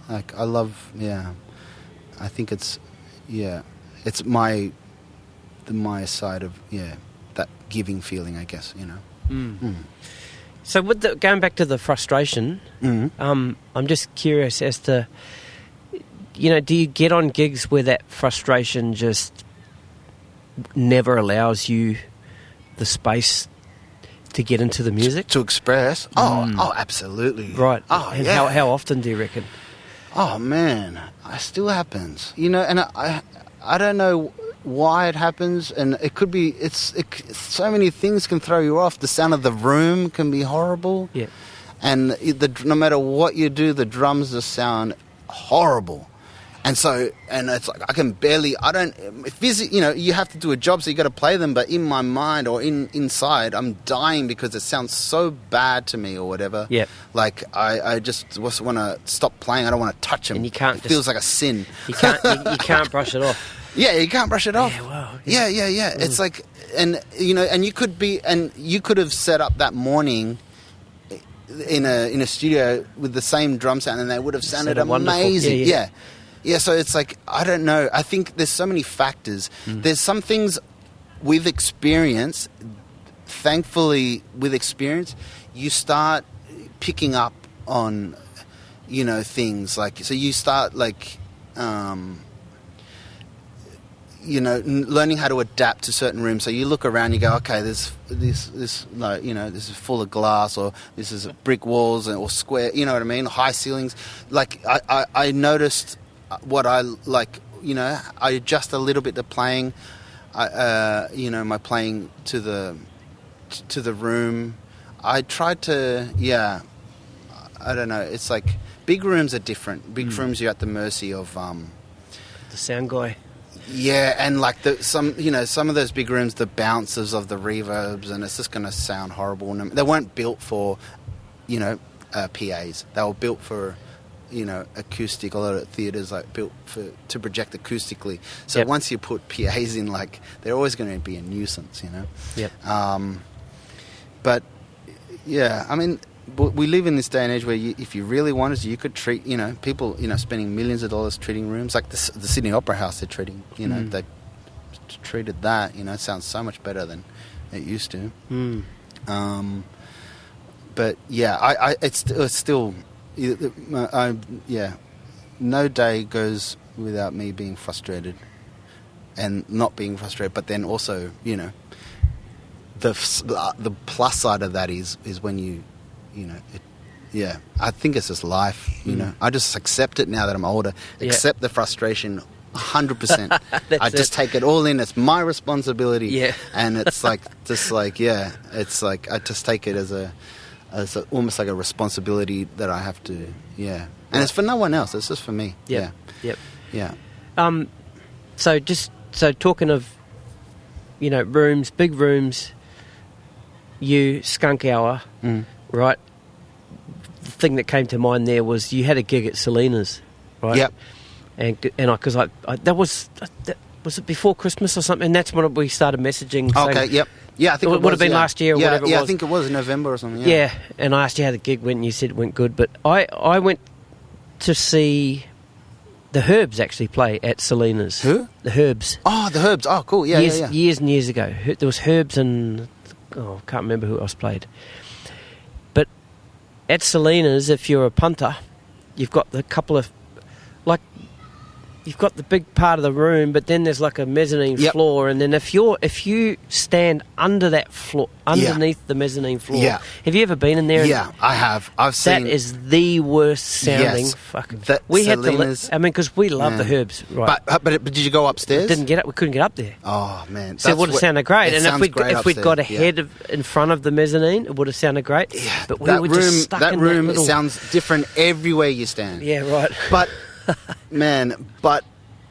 like I love, I think it's my side of that giving feeling, I guess, So going back to the frustration, I'm just curious as to, do you get on gigs where that frustration just never allows you the space to get into the music, to express? Oh, absolutely. Right. And how often do you reckon? Oh man, it still happens. And I don't know why it happens, and it could be so many things can throw you off. The sound of the room can be horrible. Yeah. And no matter what you do, the drums just sound horrible. And so, and it's like I can barely. I don't. You have to do a job, so you got to play them. But in my mind or inside, I'm dying because it sounds so bad to me or whatever. Yeah. Like I just want to stop playing. I don't want to touch them. And you can't. It feels like a sin. You can't. you can't brush it off. Yeah, you can't brush it off. Yeah, wow. Yeah. It's like, and you could have set up that morning in a studio with the same drum sound, and they would have sounded amazing. Yeah, so it's like, I don't know. I think there's so many factors. There's some things with experience, thankfully, with experience, you start picking up on, things. Like, so you start, like, learning how to adapt to certain rooms. So you look around, you go, okay, there's this, like, this is full of glass, or this is brick walls or square, you know what I mean? High ceilings. Like, I noticed what I like, I adjust a little bit the playing, my playing to the room. I tried to, I don't know. It's like big rooms are different. Big rooms, you're at the mercy of the sound guy. Yeah, and like some of those big rooms, the bounces of the reverbs, and it's just going to sound horrible. They weren't built for, PAs. They were built for, acoustic. A lot of theatres built to project acoustically. So once you put PAs in, like, they're always going to be a nuisance, Yep. But yeah, I mean, we live in this day and age where if you really wanted to, you could treat, people, spending millions of dollars treating rooms, like the Sydney Opera House. They're treating, they treated that. It sounds so much better than it used to. But yeah, it's still. No day goes without me being frustrated. and not being frustrated, but then also, you know, the plus side of that is when you know, I think it's just life, you know. I just accept it now that I'm older. Accept the frustration 100%. I just take it all in. It's my responsibility. Yeah. And it's like, it's like I just take it as almost like a responsibility that I have to, And it's for no one else. It's just for me. Yep. Yeah. So talking of, you know, rooms, big rooms, Skunkhour, right? The thing that came to mind there was you had a gig at Selena's, right? Yep. And because I was it before Christmas or something? And that's when we started messaging. Okay. Yep. Yeah, I think it would have been last year or whatever it was. Yeah, I think it was November or something. Yeah, and I asked you how the gig went, and you said it went good. But I went to see the Herbs actually play at Selena's. Who? The Herbs. Oh, the Herbs. Oh, cool. Yeah, Years and years ago. There was Herbs and... I can't remember who else played. But at Selena's, if you're a punter, you've got the couple of... Like, you've got the big part of the room, but then there's like a mezzanine floor, and then if you stand under that floor, underneath the mezzanine floor, have you ever been in there? Yeah, I have. I've seen. That is the worst sounding. We had to. I mean, because we love the Herbs, right? But did you go upstairs? Didn't get up. We couldn't get up there. Oh man, so it would have sounded great. And if we'd got ahead in front of the mezzanine, it would have sounded great. Yeah, but we were just stuck in that room. It sounds different everywhere you stand. Yeah, right. But but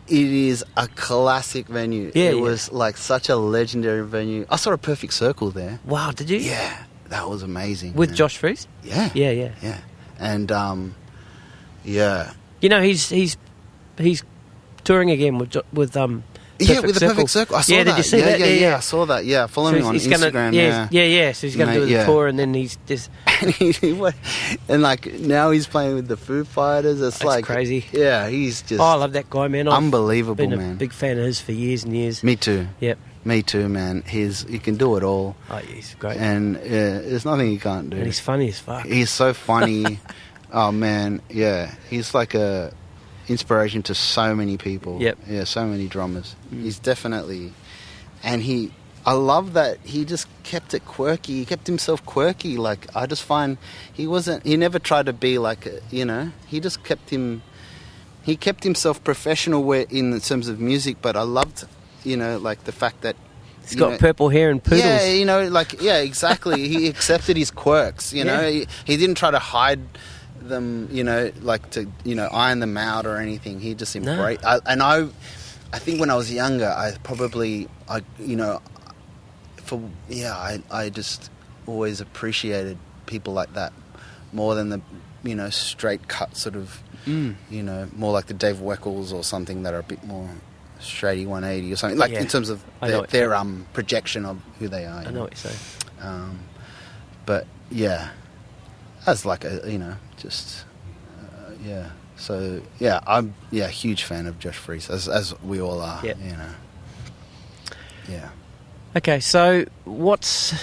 it is a classic venue. Yeah, it was like such a legendary venue. I saw a Perfect Circle there. Wow, did you? Yeah, that was amazing. With Josh Freese? Yeah. And you know, he's touring again with with the Perfect Circle. I saw that. Did you see that? Yeah, I saw that. Yeah, follow me on Instagram. So he's going to do the tour, and then he's just and like now he's playing with the Foo Fighters. It's like crazy. Yeah, he's just. Oh, I love that guy, man. Unbelievable, been man. A big fan of his for years and years. Me too. Yep. Me too, man. He can do it all. Oh, yeah, he's great. And there's nothing he can't do. And he's funny as fuck. He's so funny. Oh man, yeah. He's like a inspiration to so many people. Yep. Yeah, so many drummers. He's definitely, and I love that he just kept it quirky. He kept himself quirky. Like, I just find he never tried to be like, he just kept himself professional in terms of music, but I loved, like the fact that he's got purple hair and poodles. Yeah, exactly. He accepted his quirks, He didn't try to hide them, like to, iron them out or anything. He just embraced. No. I think when I was younger, I just always appreciated people like that more than the, straight cut sort of, more like the Dave Weckels or something that are a bit more straighty 180 or something, like in terms of their projection of who they are. I know what you're saying. But yeah, as like So I'm a huge fan of Josh Freese, as we all are. Yep. Yeah. Okay, so what's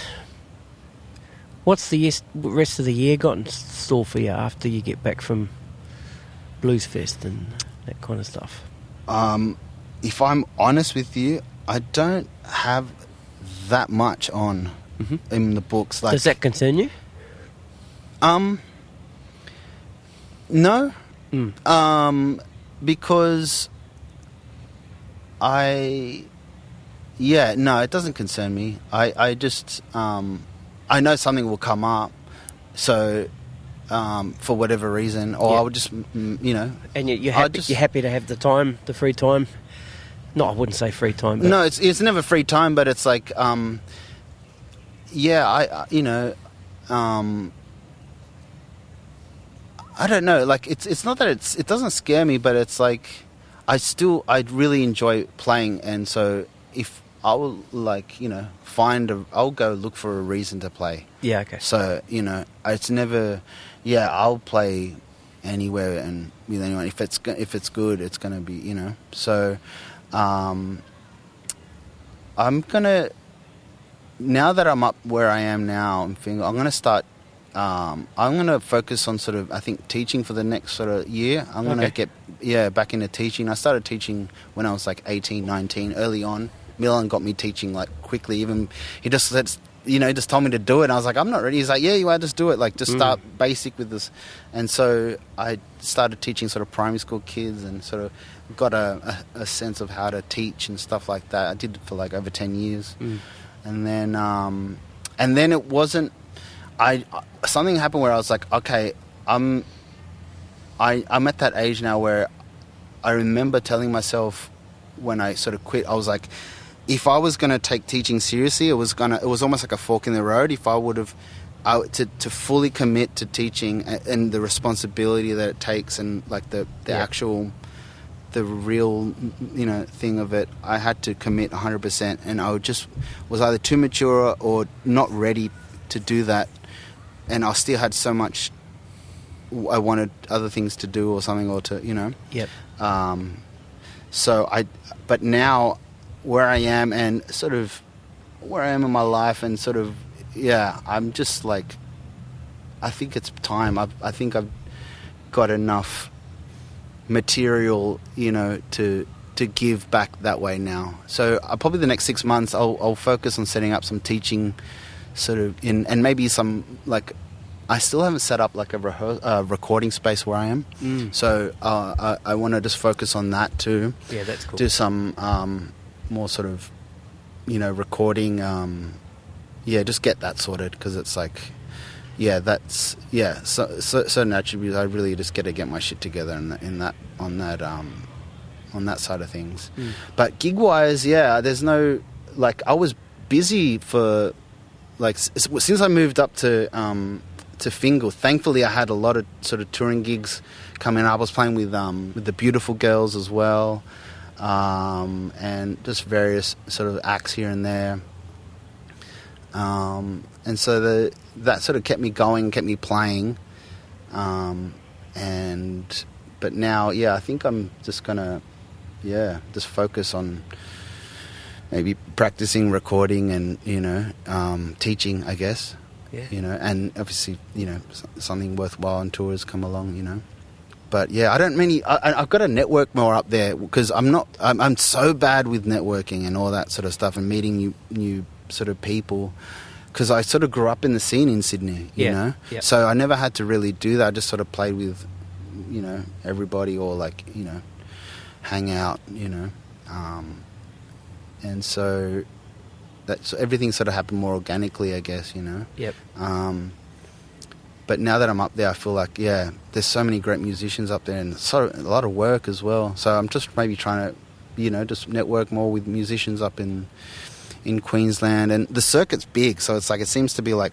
the rest of the year got in store for you after you get back from Bluesfest and that kind of stuff? If I'm honest with you, I don't have that much on in the books. Like, does that concern you? No. Because it doesn't concern me. I just, I know something will come up, so, for whatever reason, or I would just, And you're happy to have the free time? No, I wouldn't say free time. But... No, it's never free time, but it's like, I don't know. Like, it's not that it doesn't scare me, but it's like I really enjoy playing, and so if I will I'll go look for a reason to play. Yeah. Okay. So it's never. Yeah, I'll play anywhere and with anyone. If it's good, it's gonna be So, I'm gonna, now that I'm up where I am now, I'm gonna start. I'm going to focus on sort of, I think, teaching for the next sort of year. I'm going to get back into teaching. I started teaching when I was like 18, 19, early on. Milan got me teaching like quickly. Even he just said, just told me to do it. And I was like, I'm not ready. He's like, yeah, you are, just do it. Like, just start basic with this. And so I started teaching sort of primary school kids and sort of got a sense of how to teach and stuff like that. I did it for like over 10 years. And then it wasn't, something happened where I was like, okay, I'm at that age now where I remember telling myself when I sort of quit, I was like, if I was going to take teaching seriously, it was almost like a fork in the road. If I would have, to fully commit to teaching and the responsibility that it takes and like the actual, the real, thing of it, I had to commit 100%, and I was either too mature or not ready to do that, and I still had so much, I wanted other things to do or something, or to, Yep. But now, where I am and sort of where I am in my life and sort of, I'm just like, I think it's time. I think I've got enough material, to give back that way now. So probably the next 6 months, I'll focus on setting up some teaching sort of and maybe some, like, I still haven't set up like a recording space where I am. So I want to just focus on that too. Yeah, that's cool. Do some more sort of, recording. Just get that sorted, because it's like, certain attributes I really just got to get my shit together on that side of things. But gig wise, there's no, like, I was busy for, like, since I moved up to Fingal. Thankfully, I had a lot of sort of touring gigs coming up. I was playing with the Beautiful Girls as well, and just various sort of acts here and there. And so that sort of kept me going, kept me playing. But now, I think I'm just gonna, just focus on maybe practicing recording and, teaching, I guess. And obviously, something worthwhile on tours come along, But I've got to network more up there, because I'm so bad with networking and all that sort of stuff and meeting new sort of people, because I sort of grew up in the scene in Sydney, you know? Yep. So I never had to really do that. I just sort of played with, everybody, or like, hang out, and so that's, everything sort of happened more organically, I guess, Yep. But now that I'm up there, I feel like, there's so many great musicians up there, and so a lot of work as well. So I'm just maybe trying to, just network more with musicians up in Queensland. And the circuit's big, so it's like, it seems to be like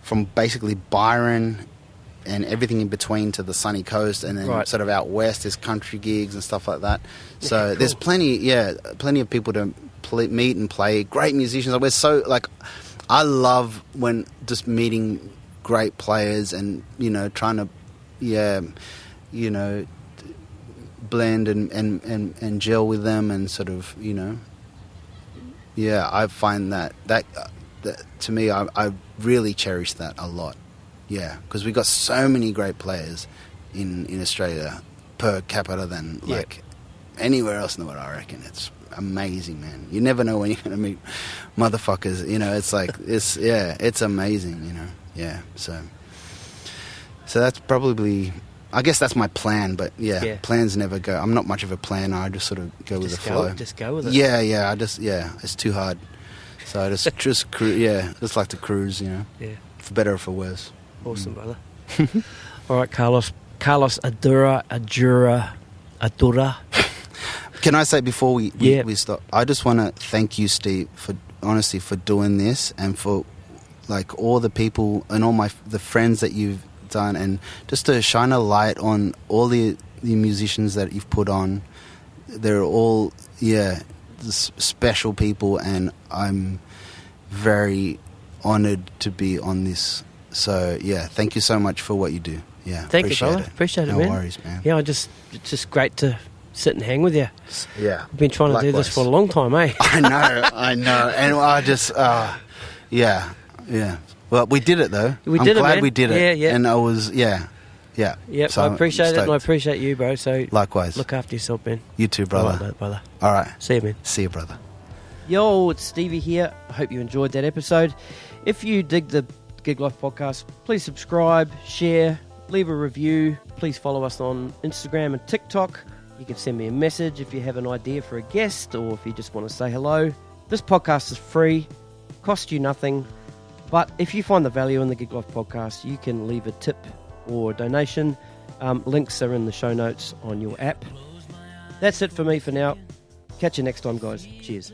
from basically Byron and everything in between to the sunny coast, and then sort of out west there's country gigs and stuff like that. So cool. There's plenty of people to meet and play, great musicians. We're so, like, I love when just meeting great players and, trying to, blend and gel with them, and sort of, I find that to me, I really cherish that a lot. Because we've got so many great players in Australia per capita than like anywhere else in the world, I reckon. It's amazing, man. You never know when you're going to meet motherfuckers, it's like, it's amazing, So that's probably, I guess that's my plan, but plans never go. I'm not much of a planner. I just sort of go with the flow. Just go with it. It's too hard. So I just just like to cruise, for better or for worse. Awesome, brother. All right, Carlos Adura. Can I say before we stop, I just want to thank you, Steve, for doing this, and for like all the people and all the friends that you've done, and just to shine a light on all the musicians that you've put on. They're all special people, and I'm very honoured to be on this. So thank you so much for what you do. Thank you, brother. Appreciate it, man. No worries, man. It's just great to sit and hang with you. I've been trying to do this for a long time, eh? I know, and I just Well, we did it though. We I'm did glad man. we did it. Yeah, yeah. And I was, yeah. Yep, So I appreciate it, and I stoked. appreciate you, bro. So Likewise. look after yourself, man. You too, brother. All right, brother. All right. See you, man. See you, brother. Yo, it's Stevie here. I hope you enjoyed that episode. If you dig the Gig Life podcast, please subscribe, share, leave a review. Please follow us on Instagram and TikTok. You can send me a message if you have an idea for a guest or if you just want to say hello. This podcast is free, costs you nothing. But if you find the value in the Gig Life podcast, you can leave a tip or a donation. Links are in the show notes on your app. That's it for me for now. Catch you next time, guys. Cheers.